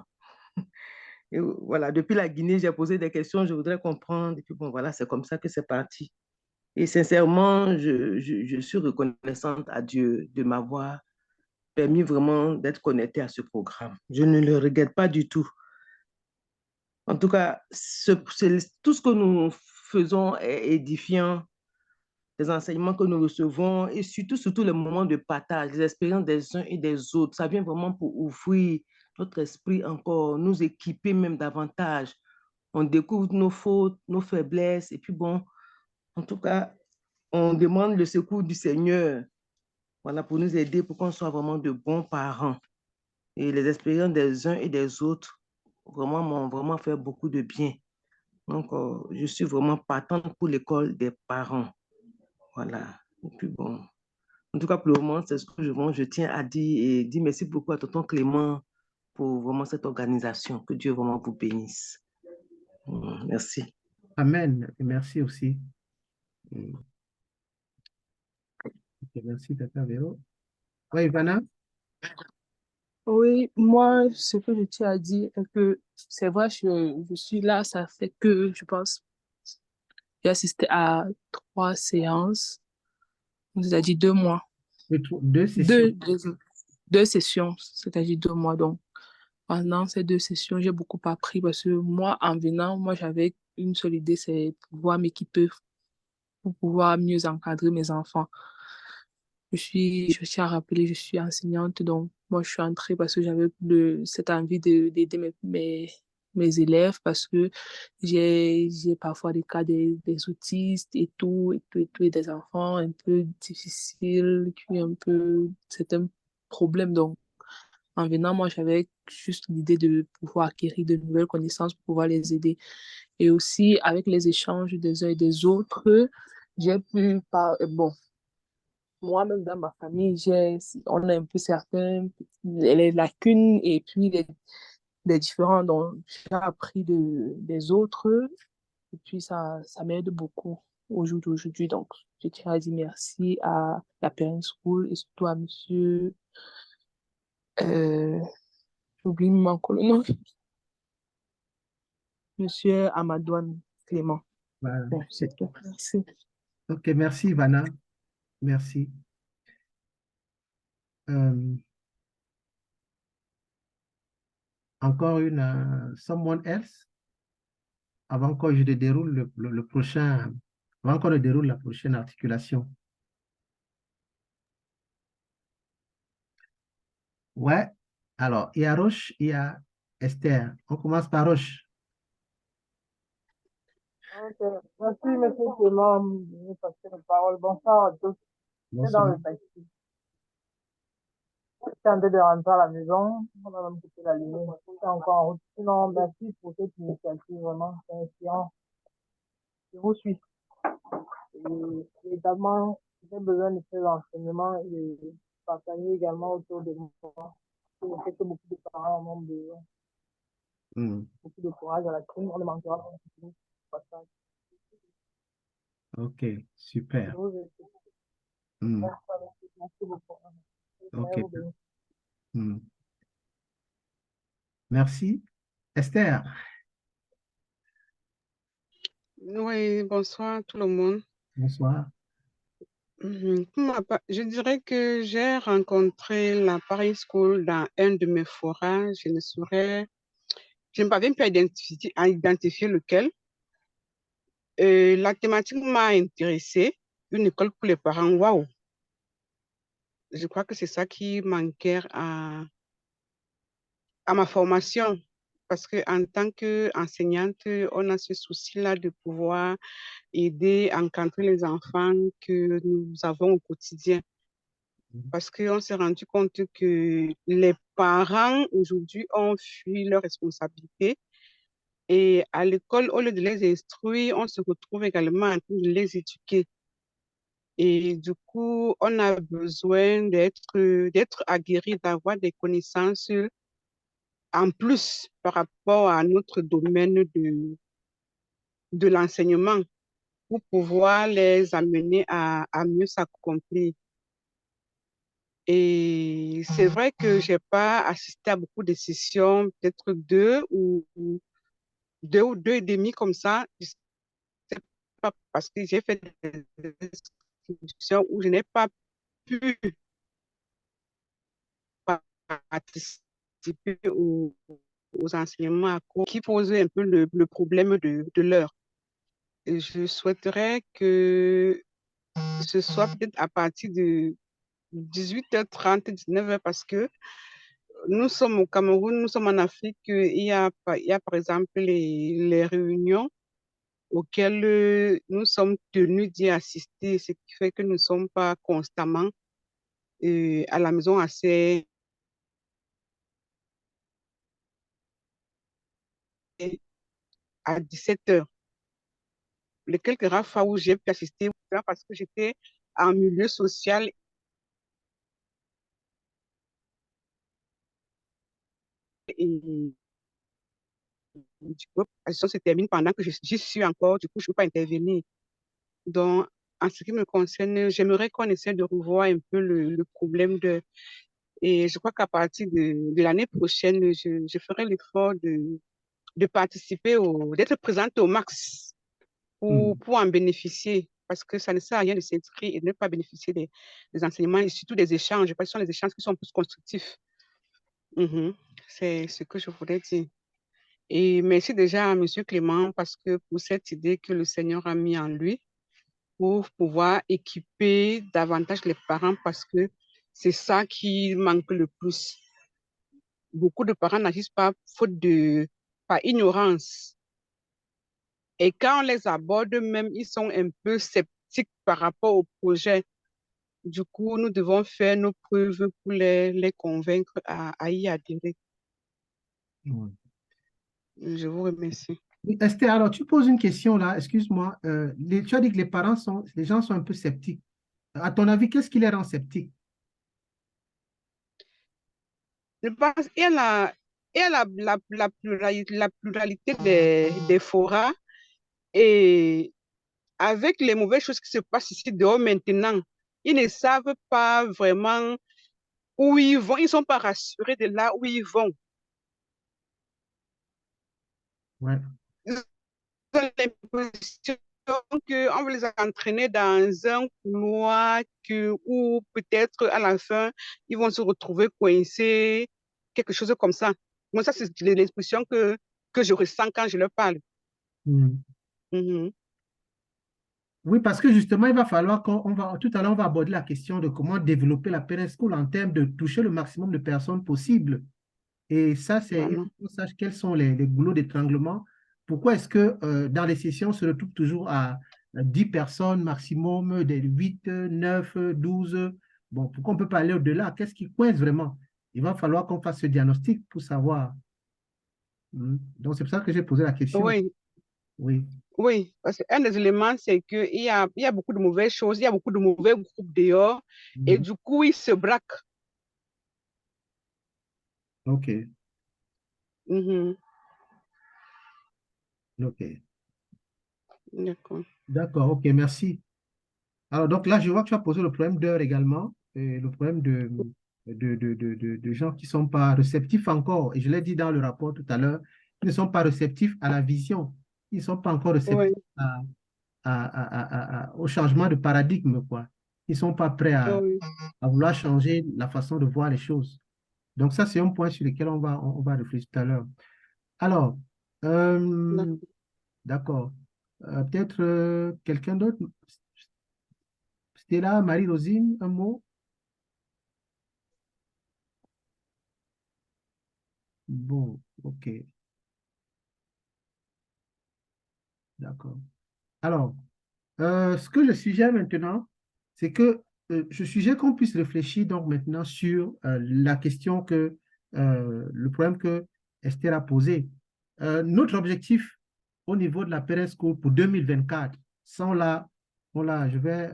Et voilà, depuis la Guinée, j'ai posé des questions, je voudrais comprendre. Et puis bon, voilà, c'est comme ça que c'est parti. Et sincèrement, je suis reconnaissante à Dieu de m'avoir permis vraiment d'être connectée à ce programme. Je ne le regrette pas du tout. En tout cas, tout ce que nous faisons est édifiant, les enseignements que nous recevons et surtout les moments de partage, les expériences des uns et des autres. Ça vient vraiment pour ouvrir notre esprit encore, nous équiper même davantage. On découvre nos fautes, nos faiblesses et puis bon, en tout cas, on demande le secours du Seigneur, voilà, pour nous aider, pour qu'on soit vraiment de bons parents. Et les expériences des uns et des autres vraiment m'ont vraiment fait beaucoup de bien. Donc, je suis vraiment partante pour l'école des parents. Voilà. Et puis bon, en tout cas, pour le moment, c'est ce que je tiens à dire et dire merci beaucoup à tonton Clément pour vraiment cette organisation. Que Dieu vraiment vous bénisse. Merci. Amen. Et merci aussi. Ok, merci, Tata Véro. Oui, Ivana? Oui, moi, ce que je tiens à dire est que c'est vrai, je suis là, ça fait que, je pense, j'ai assisté à 3 séances, c'est-à-dire 2 mois. Deux sessions. Deux sessions, c'est-à-dire 2 mois. Donc, pendant ces 2 sessions, j'ai beaucoup appris parce que moi, en venant, moi, j'avais une seule idée, c'est pouvoir m'équiper pour pouvoir mieux encadrer mes enfants. Je tiens à rappeler, je suis enseignante, donc moi, je suis entrée parce que j'avais cette envie d'aider mes élèves parce que j'ai parfois des cas des autistes et tout, et des enfants un peu difficiles, qui ont un peu certains problèmes. Donc, en venant, moi, j'avais juste l'idée de pouvoir acquérir de nouvelles connaissances pour pouvoir les aider. Et aussi, avec les échanges des uns et des autres, j'ai pu, bon, moi-même dans ma famille, on a un peu les lacunes et puis les différents dont j'ai appris des autres. Et puis ça m'aide beaucoup au jour d'aujourd'hui. Donc, je tiens à dire merci à la Parent School et surtout à monsieur, euh, j'oublie mon nom, monsieur Amadouane Clément. Voilà. Bon, c'est tout. Merci. Ok, merci, Ivana. Merci. Encore someone else, avant que je déroule le prochain, avant qu'on ne déroule la prochaine articulation. Ouais. Alors, il y a Roche, il y a Esther. On commence par Roche. Ok. Merci, monsieur Clément, de passer la parole. Bonsoir à tous. C'est dans le taxi. Je suis en train de rentrer à la maison. On a même coupé la lumière. Je suis encore en route. Sinon, merci pour cette initiative, vraiment. C'est inspirant. Je vous suis. Et également, j'ai besoin de ces enseignements et de partager également autour de moi. Je sais que beaucoup de parents en ont besoin. Beaucoup de courage à la crime, on ne manquera pas. Ok, super. Merci beaucoup. Ok. Merci. Esther. Oui, bonsoir tout le monde. Bonsoir. Je dirais que j'ai rencontré la Paris School dans un de mes forages. Je ne parviens pas à identifier lequel. La thématique m'a intéressée. Une école pour les parents, waouh! Je crois que c'est ça qui manquait à ma formation. Parce qu'en tant qu'enseignante, on a ce souci-là de pouvoir aider, encadrer les enfants que nous avons au quotidien. Parce qu'on s'est rendu compte que les parents aujourd'hui ont fui leurs responsabilités. Et à l'école, au lieu de les instruire, on se retrouve également en train de les éduquer. Et du coup, on a besoin d'être aguerri, d'avoir des connaissances en plus par rapport à notre domaine de l'enseignement pour pouvoir les amener à mieux s'accomplir. Et c'est vrai que je n'ai pas assisté à beaucoup de sessions, peut-être deux et demi comme ça. Je sais pas parce que j'ai fait des institutions où je n'ai pas pu participer aux enseignements à cours qui posent un peu le problème de l'heure. Et je souhaiterais que ce soit peut-être à partir de 18h30, 19h parce que nous sommes au Cameroun, nous sommes en Afrique, il y a par exemple les réunions auxquelles nous sommes tenus d'y assister, ce qui fait que nous ne sommes pas constamment à la maison à 17h. Les quelques rares fois où j'ai pu assister, parce que j'étais en milieu social et du coup, la session se termine pendant que j'y suis encore, du coup, je ne peux pas intervenir. Donc, en ce qui me concerne, j'aimerais qu'on essaie de revoir un peu le problème et je crois qu'à partir de l'année prochaine, je ferai l'effort de participer, d'être présente au max pour en bénéficier. Parce que ça ne sert à rien de s'inscrire et de ne pas bénéficier des enseignements et surtout des échanges, parce que ce sont les échanges qui sont plus constructifs. C'est ce que je voulais dire. Et merci déjà à M. Clément parce que pour cette idée que le Seigneur a mis en lui pour pouvoir équiper davantage les parents parce que c'est ça qui manque le plus. Beaucoup de parents n'agissent pas par ignorance. Et quand on les aborde même, ils sont un peu sceptiques par rapport au projet. Du coup, nous devons faire nos preuves pour les convaincre à y adhérer. Je vous remercie. Esther, alors tu poses une question là, excuse-moi. Tu as dit que les gens sont un peu sceptiques. À ton avis, qu'est-ce qui les rend sceptiques? Je pense qu'il y a la pluralité des forats et avec les mauvaises choses qui se passent ici dehors maintenant, ils ne savent pas vraiment où ils vont. Ils ne sont pas rassurés de là où ils vont. Ouais. Ils ont l'impression qu'on va les entraîner dans un couloir où peut-être à la fin, ils vont se retrouver coincés, quelque chose comme ça. Moi, ça, c'est l'expression que je ressens quand je leur parle. Oui, parce que justement, il va falloir tout à l'heure, on va aborder la question de comment développer la Parent School en termes de toucher le maximum de personnes possible. Et ça, il faut qu'on sache quels sont les goulots d'étranglement. Pourquoi est-ce que dans les sessions, on se retrouve toujours à 10 personnes maximum, des 8, 9, 12? Bon, pourquoi on ne peut pas aller au-delà? Qu'est-ce qui coince vraiment? Il va falloir qu'on fasse ce diagnostic pour savoir. Donc, c'est pour ça que j'ai posé la question. Oui. Oui. Oui, parce qu'un des éléments, c'est qu'il y a beaucoup de mauvaises choses, il y a beaucoup de mauvais groupes dehors, et du coup, ils se braquent. OK. OK. D'accord. D'accord, OK, merci. Alors, donc là, je vois que tu as posé le problème d'heure également, et le problème de gens qui ne sont pas réceptifs encore. Et je l'ai dit dans le rapport tout à l'heure, ils ne sont pas réceptifs à la vision. Ils ne sont pas encore réceptifs Oui, au changement de paradigme, quoi. Ils ne sont pas prêts oui, à vouloir changer la façon de voir les choses. Donc, ça, c'est un point sur lequel on va réfléchir tout à l'heure. Alors, d'accord. d'accord. Peut-être quelqu'un d'autre? Stella, Marie-Rosine, un mot? Bon, ok, d'accord. Alors, ce que je suggère maintenant, c'est que je suggère qu'on puisse réfléchir donc maintenant sur la question le problème que Esther a posé. Notre objectif au niveau de la Parent School pour 2024, je vais,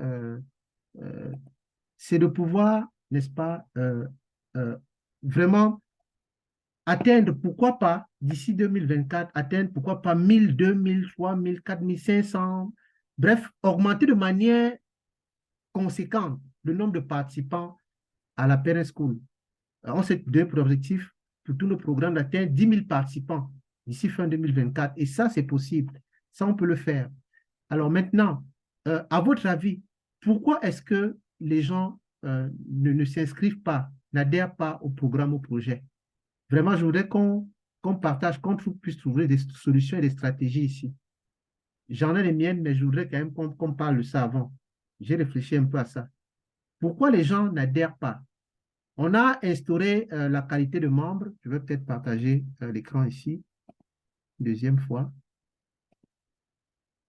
c'est de pouvoir, n'est-ce pas, euh, vraiment atteindre, pourquoi pas, d'ici 2024, atteindre, pourquoi pas, 1000, 2000, 3000, 4500, bref, augmenter de manière conséquente le nombre de participants à la Parent School. On s'est donné pour objectif pour tous nos programmes d'atteindre 10 000 participants d'ici fin 2024. Et ça, c'est possible. Ça, on peut le faire. Alors maintenant, à votre avis, pourquoi est-ce que les gens ne s'inscrivent pas, n'adhèrent pas au programme, au projet? Vraiment, je voudrais qu'on partage, puisse trouver des solutions et des stratégies ici. J'en ai les miennes, mais je voudrais quand même qu'on parle de ça avant. J'ai réfléchi un peu à ça. Pourquoi les gens n'adhèrent pas? On a instauré la qualité de membre. Je vais peut-être partager l'écran ici, deuxième fois.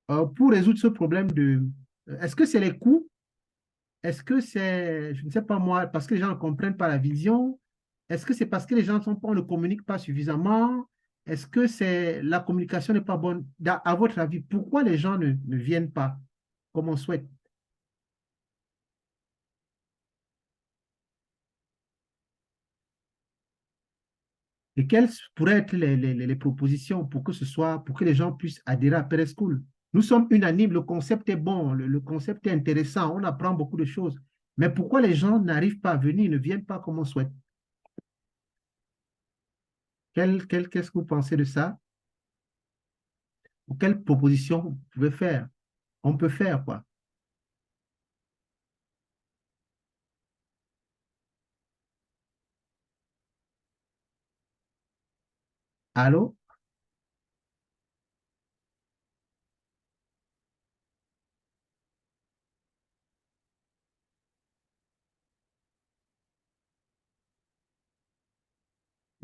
Pour résoudre ce problème est-ce que c'est les coûts? Est-ce que c'est, je ne sais pas moi, parce que les gens ne comprennent pas la vision? Est-ce que c'est parce que les gens on ne communique pas suffisamment? Est-ce que c'est la communication n'est pas bonne? À votre avis, pourquoi les gens ne viennent pas comme on souhaite? Et quelles pourraient être les propositions pour que pour que les gens puissent adhérer à Pérez School? Nous sommes unanimes, le concept est bon, le concept est intéressant, on apprend beaucoup de choses. Mais pourquoi les gens n'arrivent pas à venir, ne viennent pas comme on souhaite? Qu'est-ce que vous pensez de ça? Ou quelles propositions vous pouvez faire? On peut faire quoi? Allô?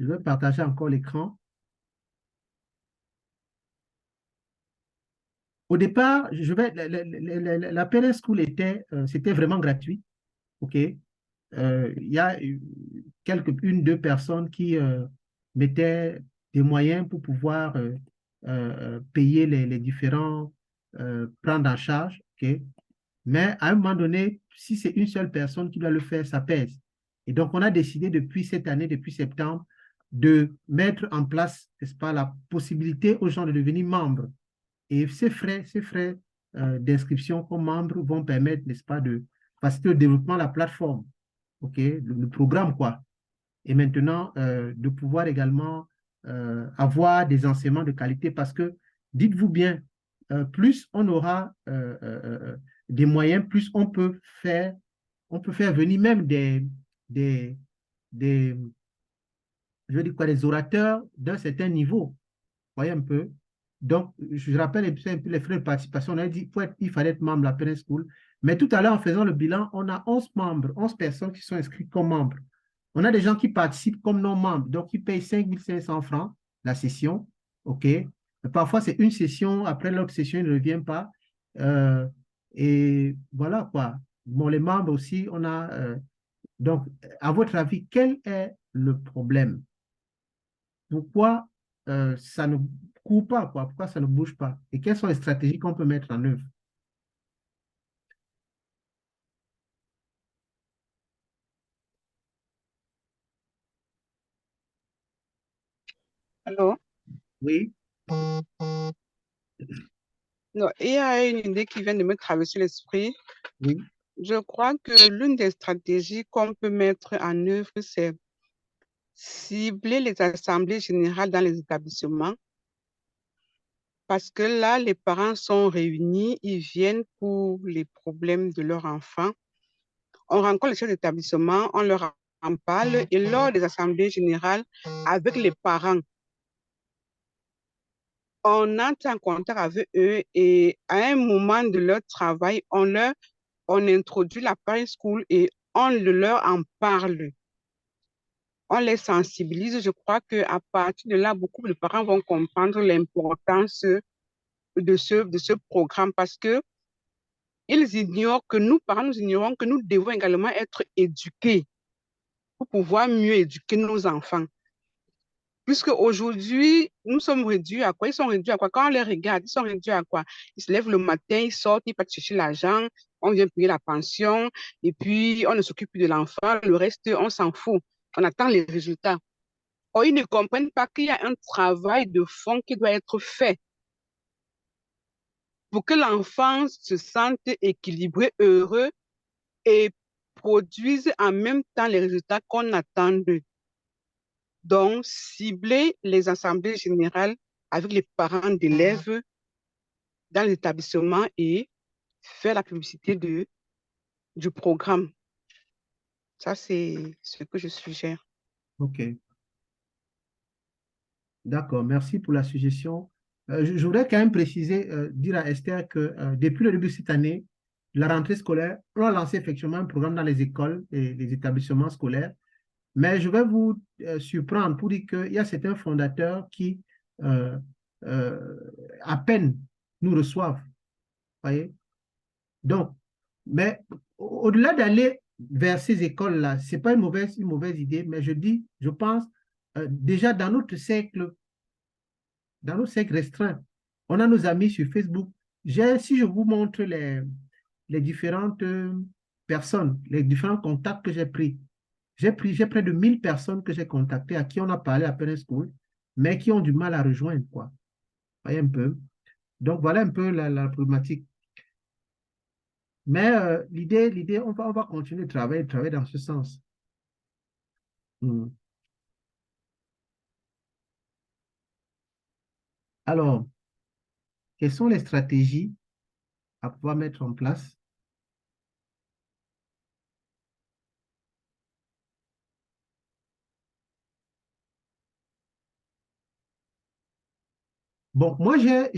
Je vais partager encore l'écran. Au départ, la PLS School c'était vraiment gratuit. OK? Il y a deux personnes qui mettaient des moyens pour pouvoir payer les différents, prendre en charge. OK? Mais à un moment donné, si c'est une seule personne qui doit le faire, ça pèse. Et donc, on a décidé depuis cette année, depuis septembre, de mettre en place, n'est-ce pas, la possibilité aux gens de devenir membres. Et ces frais d'inscription comme membre vont permettre, n'est-ce pas, de faciliter le développement de la plateforme, ok, le programme, quoi. Et maintenant, de pouvoir également avoir des enseignements de qualité parce que, dites-vous bien, plus on aura des moyens, plus on peut faire venir même des, des je veux dire quoi, des orateurs d'un certain niveau. Voyez un peu. Donc, je rappelle un peu les frais de participation. On a dit qu'il fallait être membre de la Parent School. Mais tout à l'heure, en faisant le bilan, on a 11 membres, 11 personnes qui sont inscrites comme membres. On a des gens qui participent comme non-membres, donc ils payent 5 500 francs la session. OK? Parfois, c'est une session, après l'autre session, il ne revient pas. Et voilà quoi. Bon, les membres aussi, on a. Donc, à votre avis, quel est le problème? Pourquoi court pas, quoi? Pourquoi ça ne bouge pas? Et quelles sont les stratégies qu'on peut mettre en œuvre? Alors, Oui, non, il y a une idée qui vient de me traverser l'esprit. oui. Je crois que l'une des stratégies qu'on peut mettre en œuvre, c'est cibler les assemblées générales dans les établissements. Parce que là, les parents sont réunis, ils viennent pour les problèmes de leur enfant. On rencontre les chefs d'établissement, on leur en parle et lors des assemblées générales avec les parents, on entre en contact avec eux et à un moment de leur travail, on introduit la Paris School et on leur en parle. On les sensibilise. Je crois qu'à partir de là, beaucoup de parents vont comprendre l'importance de ce programme parce que ils ignorent que nous, parents, nous ignorons que nous devons également être éduqués pour pouvoir mieux éduquer nos enfants. Puisque aujourd'hui, nous sommes réduits à quoi? Ils sont réduits à quoi? Quand on les regarde, ils sont réduits à quoi? Ils se lèvent le matin, ils sortent, ils partent chercher l'argent, on vient payer la pension, et puis on ne s'occupe plus de l'enfant, le reste, on s'en fout. On attend les résultats. Or, ils ne comprennent pas qu'il y a un travail de fond qui doit être fait pour que l'enfant se sente équilibré, heureux et produise en même temps les résultats qu'on attend d'eux. Donc, cibler les assemblées générales avec les parents d'élèves dans l'établissement et faire la publicité du programme. Ça, c'est ce que je suggère. OK. D'accord, merci pour la suggestion. Je voudrais quand même préciser, dire à Esther que depuis le début de cette année, la rentrée scolaire, on a lancé effectivement un programme dans les écoles et les établissements scolaires. Mais je vais vous surprendre pour dire qu'il y a certains fondateurs qui, à peine, nous reçoivent. Voyez? Donc, mais au-delà d'aller vers ces écoles-là, ce n'est pas une mauvaise idée, mais je pense, déjà dans notre cercle restreint, on a nos amis sur Facebook. Si je vous montre les différentes personnes, les différents contacts que j'ai pris, j'ai près de 1000 personnes que j'ai contactées, à qui on a parlé à Parents School, mais qui ont du mal à rejoindre, quoi. Voyez un peu. Donc, voilà un peu la problématique. Mais l'idée, on va continuer de travailler dans ce sens. Alors, quelles sont les stratégies à pouvoir mettre en place? Bon, moi, j'ai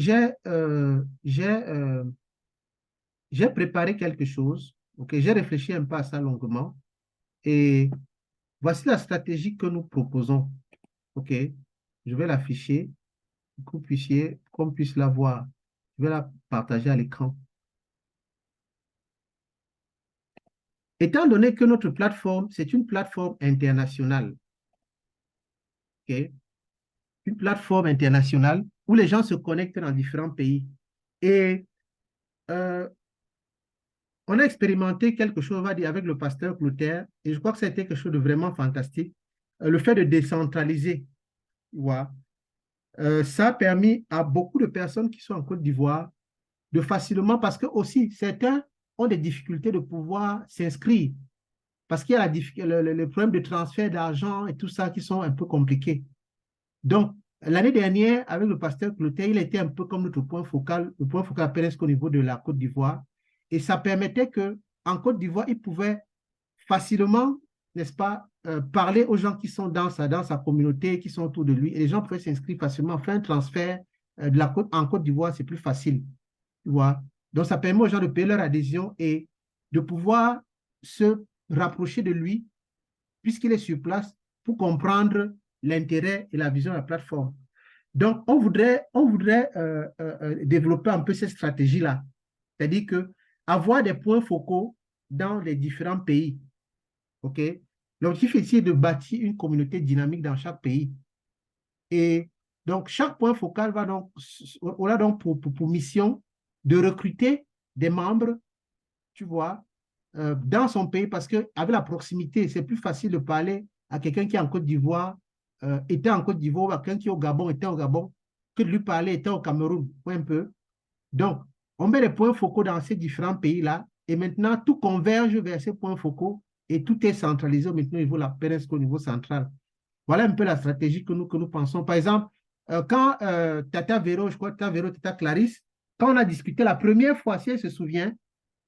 préparé quelque chose. OK, j'ai réfléchi un peu à ça longuement. Et voici la stratégie que nous proposons. OK, je vais l'afficher pour qu'on puisse la voir. Je vais la partager à l'écran. Étant donné que notre plateforme, c'est une plateforme internationale, OK, une plateforme internationale où les gens se connectent dans différents pays. Et on a expérimenté quelque chose, on va dire, avec le pasteur Clotaire, et je crois que c'était quelque chose de vraiment fantastique. Le fait de décentraliser, tu vois, ça a permis à beaucoup de personnes qui sont en Côte d'Ivoire de facilement, parce que aussi certains ont des difficultés de pouvoir s'inscrire, parce qu'il y a le problème de transfert d'argent et tout ça qui sont un peu compliqués. Donc, l'année dernière, avec le pasteur Clotaire, il était un peu comme notre point focal, le point focal presque au niveau de la Côte d'Ivoire. Et ça permettait qu'en Côte d'Ivoire, il pouvait facilement, n'est-ce pas, parler aux gens qui sont dans sa communauté, qui sont autour de lui. Et les gens pouvaient s'inscrire facilement, faire un transfert en Côte d'Ivoire, c'est plus facile. Tu vois? Donc, ça permet aux gens de payer leur adhésion et de pouvoir se rapprocher de lui, puisqu'il est sur place, pour comprendre l'intérêt et la vision de la plateforme. Donc, on voudrait développer un peu cette stratégie-là. C'est-à-dire avoir des points focaux dans les différents pays. OK? L'objectif ici est de bâtir une communauté dynamique dans chaque pays. Et Donc, chaque point focal va donc, on a donc pour mission de recruter des membres, tu vois, dans son pays, parce qu'avec la proximité, c'est plus facile de parler à quelqu'un qui est en Côte d'Ivoire, était en Côte d'Ivoire, ou à quelqu'un qui est au Gabon, était au Gabon, que de lui parler, était au Cameroun, un peu. Donc, on met les points focaux dans ces différents pays-là, et maintenant, tout converge vers ces points focaux, et tout est centralisé maintenant au niveau de la PNSC, au niveau central. Voilà un peu la stratégie que nous pensons. Par exemple, quand Tata Véro, je crois Tata Véro, Tata Clarisse, quand on a discuté la première fois, si elle se souvient,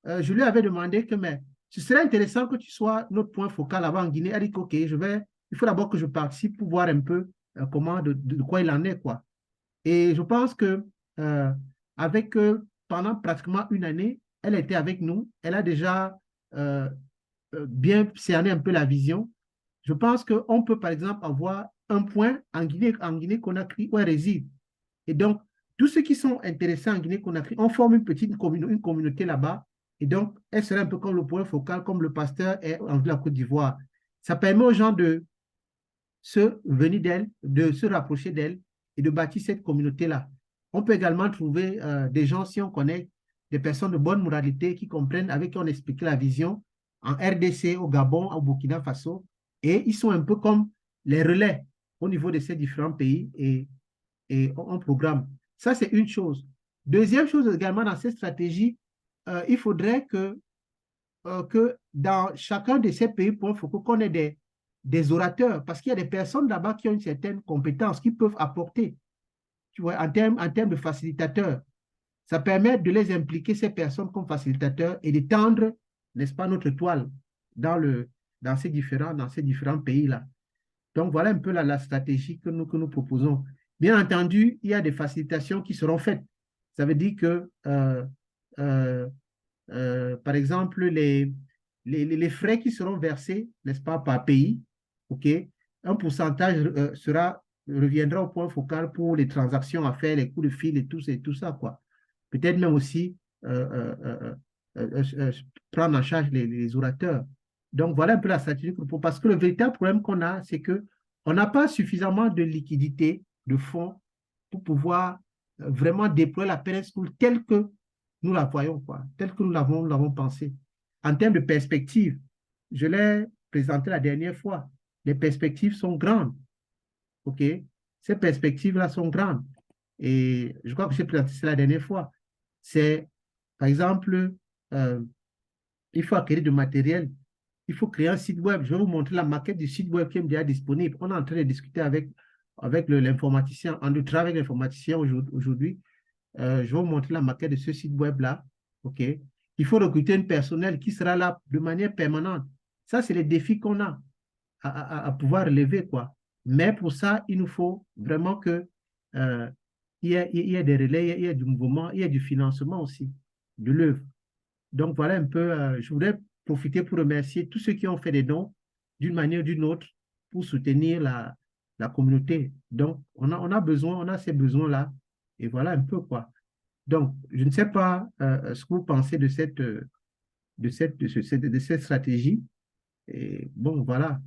je lui avais demandé que, mais ce serait intéressant que tu sois notre point focal là-bas en Guinée. Elle dit que, OK, il faut d'abord que je participe pour voir un peu comment, de quoi il en est, quoi. Et je pense que euh, avec pendant pratiquement une année, elle était avec nous. Elle a déjà euh, bien cerné un peu la vision. Je pense qu'on peut, par exemple, avoir un point en Guinée-Conakry où elle réside. Et donc, tous ceux qui sont intéressés en Guinée-Conakry, on forme une petite une communauté là-bas. Et donc, elle serait un peu comme le point focal, comme le pasteur est en la Côte d'Ivoire. Ça permet aux gens de se venir d'elle, de se rapprocher d'elle et de bâtir cette communauté-là. On peut également trouver des gens, si on connaît, des personnes de bonne moralité qui comprennent, avec qui on explique la vision en RDC, au Gabon, au Burkina Faso. Et ils sont un peu comme les relais au niveau de ces différents pays et on programme. Ça, c'est une chose. Deuxième chose également dans cette stratégie, il faudrait que dans chacun de ces pays, il faut qu'on ait des orateurs, parce qu'il y a des personnes là-bas qui ont une certaine compétence, qui peuvent apporter, tu vois, en termes de facilitateurs. Ça permet de les impliquer, ces personnes, comme facilitateurs et d'étendre, n'est-ce pas, notre toile dans ces différents pays-là. Donc, voilà un peu la stratégie que nous proposons. Bien entendu, il y a des facilitations qui seront faites. Ça veut dire que euh, par exemple, les frais qui seront versés, n'est-ce pas, par pays, OK, un pourcentage reviendra au point focal pour les transactions à faire, les coûts de fil et tout ça, quoi. Peut-être même aussi euh, euh, prendre en charge les orateurs. Donc, voilà un peu la stratégie parce que le véritable problème qu'on a, c'est que on n'a pas suffisamment de liquidités, de fonds pour pouvoir vraiment déployer la PNS School telle que nous la voyons, quoi, telle que nous l'avons pensée. En termes de perspectives, je l'ai présenté la dernière fois. Les perspectives sont grandes. OK? Ces perspectives-là sont grandes. Et je crois que j'ai présenté ça la dernière fois. C'est, par exemple, euh, il faut acquérir du matériel. Il faut créer un site web. Je vais vous montrer la maquette du site web qui est déjà disponible. On est en train de discuter avec l'informaticien, en travail avec l'informaticien aujourd'hui. Je vais vous montrer la maquette de ce site web-là. OK? Il faut recruter un personnel qui sera là de manière permanente. Ça, c'est les défis qu'on a à pouvoir relever, quoi. Mais pour ça, il nous faut vraiment que il y ait des relais, il y ait du mouvement, il y ait du financement aussi de l'œuvre. Donc, voilà un peu, je voudrais profiter pour remercier tous ceux qui ont fait des dons d'une manière ou d'une autre pour soutenir la communauté. Donc, on a besoin, on a ces besoins-là. Et voilà un peu quoi. Donc, je ne sais pas ce que vous pensez de cette stratégie. Et bon, voilà.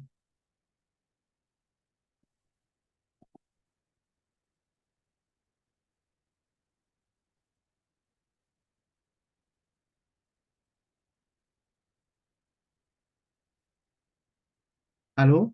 Allô?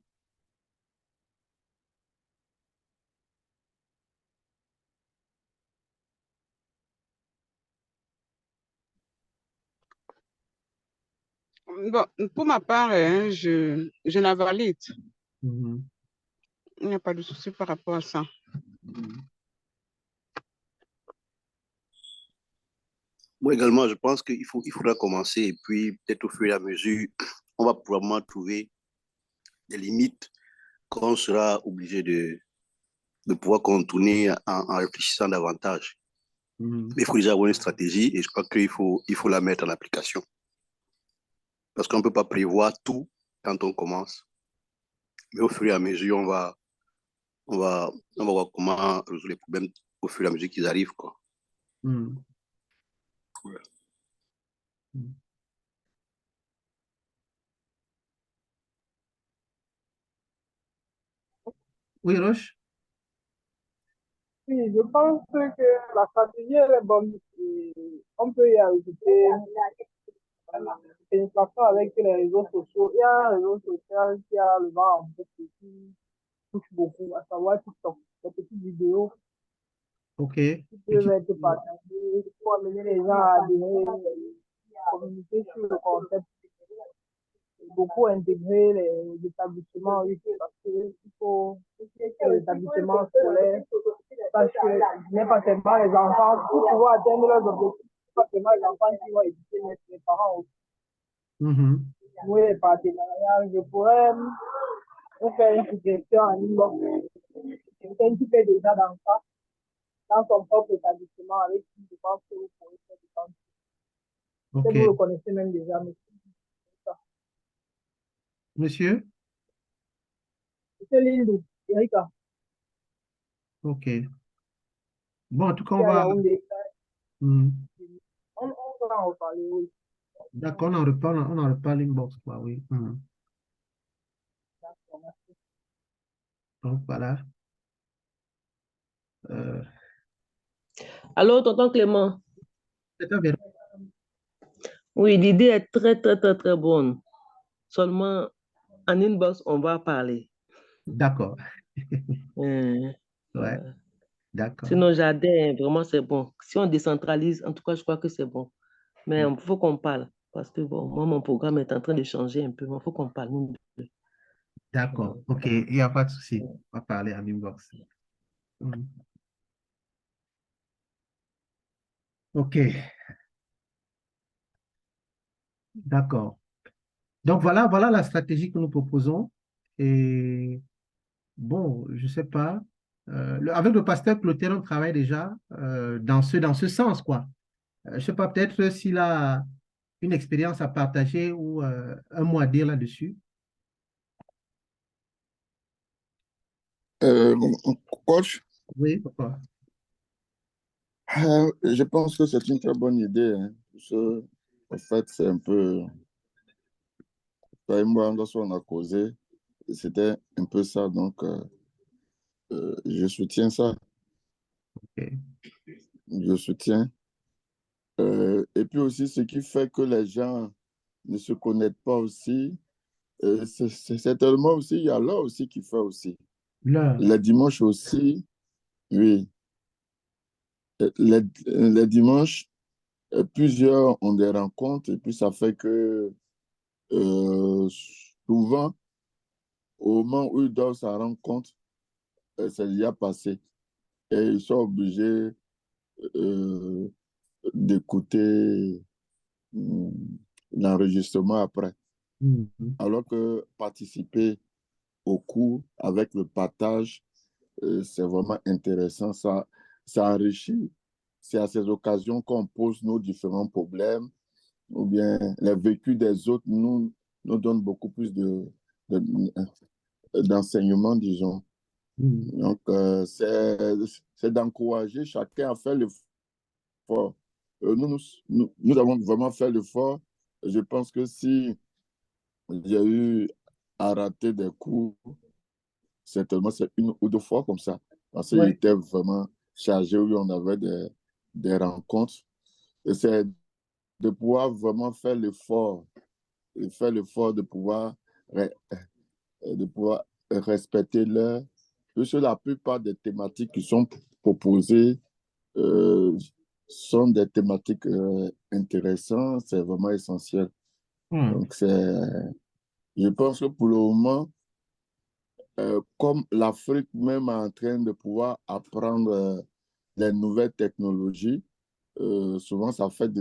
Bon, pour ma part, hein, je la valide. Mhm. Il n'y a pas de souci par rapport à ça. Moi également, je pense qu'il faudra commencer et puis peut-être au fur et à mesure, on va probablement trouver des limites qu'on sera obligé de pouvoir contourner en réfléchissant davantage. Mhm. Mais il faut déjà avoir une stratégie et je crois qu'il faut la mettre en application. Parce qu'on ne peut pas prévoir tout quand on commence. Mais au fur et à mesure, on va voir comment résoudre les problèmes au fur et à mesure qu'ils arrivent, quoi. Mhm. Ouais. Mhm. Oui, Roche? Oui, je pense que la stratégie elle est bonne. Et on peut y ajouter pénétration avec les réseaux sociaux. Il y a un réseau social qui a le vent en poupe et qui touche beaucoup, à savoir TikTok. Les petites vidéos Ok. qui peuvent être partagées pour amener les gens à adhérer, communiquer sur le concept. Beaucoup intégrer les établissements, oui, parce qu'il faut que les établissements scolaires parce que ce n'est pas seulement les enfants, pour pouvoir atteindre leurs objectifs, ce n'est pas seulement les enfants qui vont éduquer, mais les parents aussi. Oui, les partenariats, je pourrais vous faire une suggestion en inbox. Quelqu'un qui fait déjà dans ça, dans son propre établissement, avec qui je pense que vous pourrez faire du temps. Peut-être vous le connaissez même déjà, mais Monsieur? c'est Lindou, Erika. Ok. Bon, en tout cas, on va... On va en reparler, oui. D'accord, on en reparle inbox, quoi, oui. D'accord, merci. Donc, voilà. Allô, tonton Clément? C'est un verre. Oui, l'idée est très, très, très, très bonne. Seulement, en inbox, on va parler. D'accord. Ouais. D'accord. Sinon, j'adhère, vraiment, c'est bon. Si on décentralise, en tout cas, je crois que c'est bon. Mais il faut qu'on parle. Parce que, bon, moi, mon programme est en train de changer un peu, mais il faut qu'on parle. D'accord. Ok, il n'y a pas de souci. On va parler en inbox. Ok. D'accord. Donc, voilà la stratégie que nous proposons. Et bon, je ne sais pas. Avec le pasteur Clotaire, on travaille déjà dans ce sens, quoi. Je ne sais pas, peut-être s'il a une expérience à partager ou un mot à dire là-dessus. Coach? Oui, pourquoi? Je pense que c'est une très bonne idée. Hein, parce que, en fait, c'est un peu... Toi et moi, on a causé. C'était un peu ça. Donc, je soutiens ça. Okay. Je soutiens. Et puis aussi, ce qui fait que les gens ne se connectent pas aussi, c'est certainement aussi, il y a là aussi qui fait aussi. Les dimanches aussi, oui. Les dimanches, plusieurs ont des rencontres et puis ça fait que souvent, au moment où ils doivent s'en rendre compte, c'est déjà passé. Et ils sont obligés d'écouter l'enregistrement après. Alors que participer au cours avec le partage, c'est vraiment intéressant. Ça enrichit. C'est à ces occasions qu'on pose nos différents problèmes ou bien les vécus des autres nous donnent beaucoup plus d'enseignement, disons. Donc, c'est d'encourager chacun à faire l'effort. Nous avons vraiment fait l'effort. Je pense que si j'ai eu à rater des cours, certainement c'est une ou deux fois comme ça. Parce qu'il était vraiment chargé, où on avait des rencontres. Et c'est de pouvoir vraiment faire l'effort, de pouvoir respecter l'heure. Puisque la plupart des thématiques qui sont proposées sont des thématiques intéressantes, c'est vraiment essentiel. Donc, je pense que pour le moment, comme l'Afrique même est en train de pouvoir apprendre les nouvelles technologies, souvent ça fait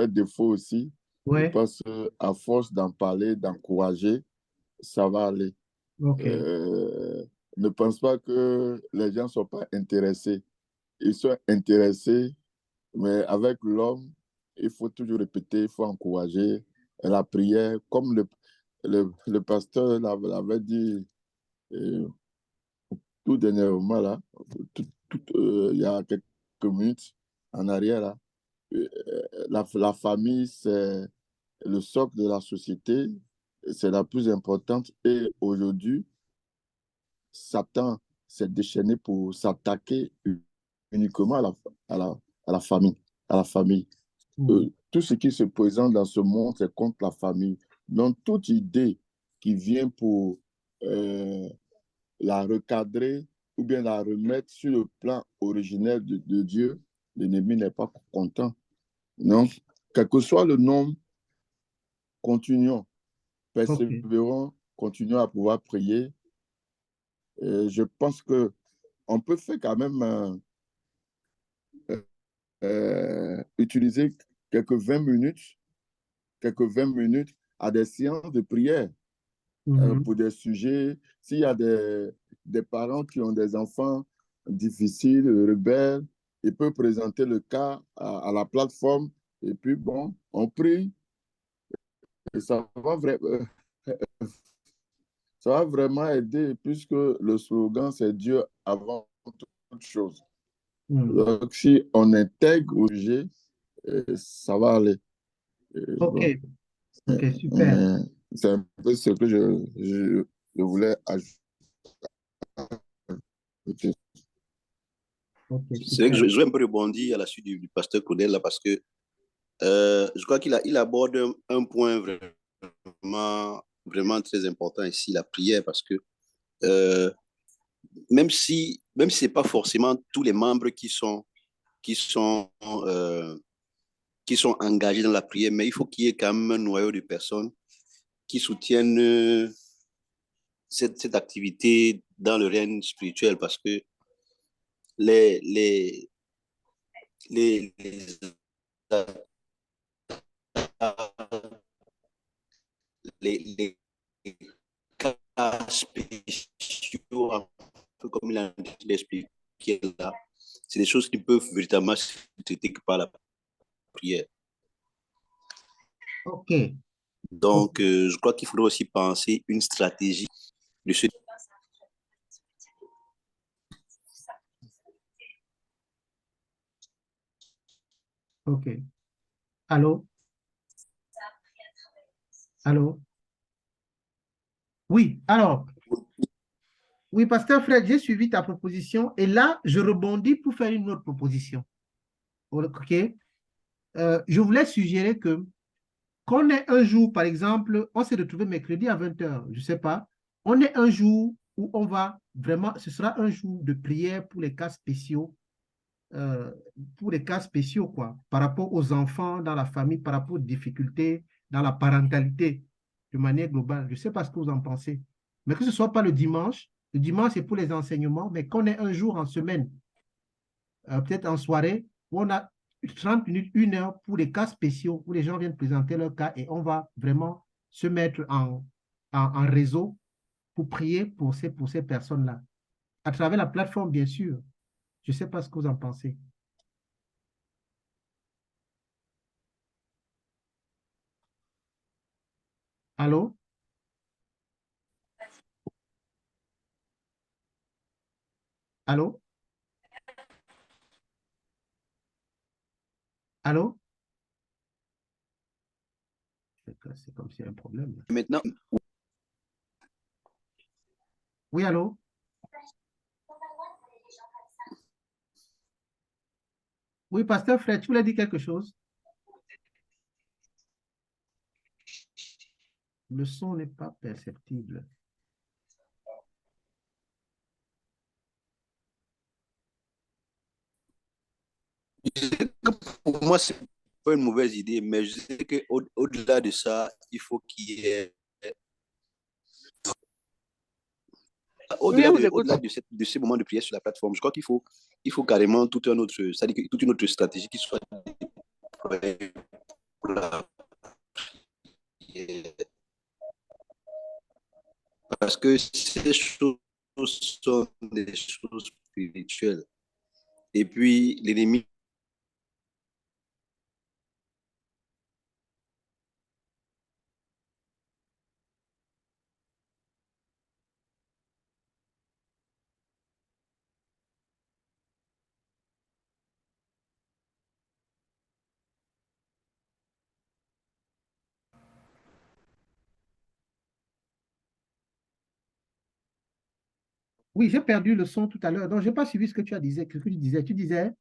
défaut aussi. Je pense qu'à force d'en parler, d'encourager, ça va aller. Ne pense pas que les gens ne sont pas intéressés. Ils sont intéressés, mais avec l'homme, il faut toujours répéter, il faut encourager la prière, comme le pasteur l'avait dit tout dernièrement, là, il y a quelques minutes en arrière, là, la famille, c'est le socle de la société, c'est la plus importante. Et aujourd'hui, Satan s'est déchaîné pour s'attaquer uniquement à la famille. À la famille. Tout ce qui se présente dans ce monde, c'est contre la famille. Donc, toute idée qui vient pour la recadrer ou bien la remettre sur le plan originel de Dieu, l'ennemi n'est pas content. Donc, quel que soit le nombre, continuons, persévérons, continuons à pouvoir prier. Et je pense qu'on peut faire quand même utiliser quelques 20 minutes à des séances de prière pour des sujets. S'il y a des parents qui ont des enfants difficiles, rebelles, ils peuvent présenter le cas à la plateforme et puis bon, on prie et ça va vraiment aider puisque le slogan c'est Dieu avant toute chose. Donc si on intègre au sujet, ça va aller. Ok, ok, super. C'est un peu ce que je voulais ajouter. Okay, c'est vrai que je vais un peu rebondir à la suite du pasteur Claudel là, parce que je crois qu'il aborde un point vraiment très important ici, la prière, parce que même si ce n'est pas forcément tous les membres qui sont, euh, qui sont engagés dans la prière, mais il faut qu'il y ait quand même un noyau de personnes qui soutiennent cette activité dans le règne spirituel, parce que les, les, les, les, les cas spéciaux, un peu comme il a expliqué là, c'est des choses qui peuvent véritablement se traiter par la prière. Ok. Donc, je crois qu'il faudrait aussi penser une stratégie de ce. Ok. Allô? Allô? Oui, alors, oui, Pasteur Fred, j'ai suivi ta proposition et là, je rebondis pour faire une autre proposition. Ok? Je voulais suggérer que qu'on ait un jour, par exemple, on s'est retrouvé mercredi à 20 heures, je ne sais pas, on ait un jour où on va vraiment, ce sera un jour de prière euh, pour les cas spéciaux, quoi, par rapport aux enfants dans la famille, par rapport aux difficultés dans la parentalité, de manière globale. Je ne sais pas ce que vous en pensez. Mais que ce ne soit pas le dimanche c'est pour les enseignements, mais qu'on ait un jour en semaine, peut-être en soirée, où on a 30 minutes, 1 heure pour les cas spéciaux, où les gens viennent présenter leur cas et on va vraiment se mettre en réseau pour prier pour ces personnes-là. À travers la plateforme, bien sûr. Je ne sais pas ce que vous en pensez. Allô? Allô? Allô? C'est comme s'il y a un problème. Maintenant, oui, allô? Oui, Pasteur Fred, tu voulais dire quelque chose? Le son n'est pas perceptible. pour moi, c'est pas une mauvaise idée, mais je sais qu'au-delà de ça, il faut qu'il y ait. Oui, on vous écoute. Au-delà de ces moments de prière sur la plateforme, je crois il faut carrément toute une autre stratégie qui soit déployée pour la prière. Parce que ces choses sont des choses spirituelles. Et puis, l'ennemi. Oui, j'ai perdu le son tout à l'heure. Donc, je n'ai pas suivi ce que tu disais. Tu disais,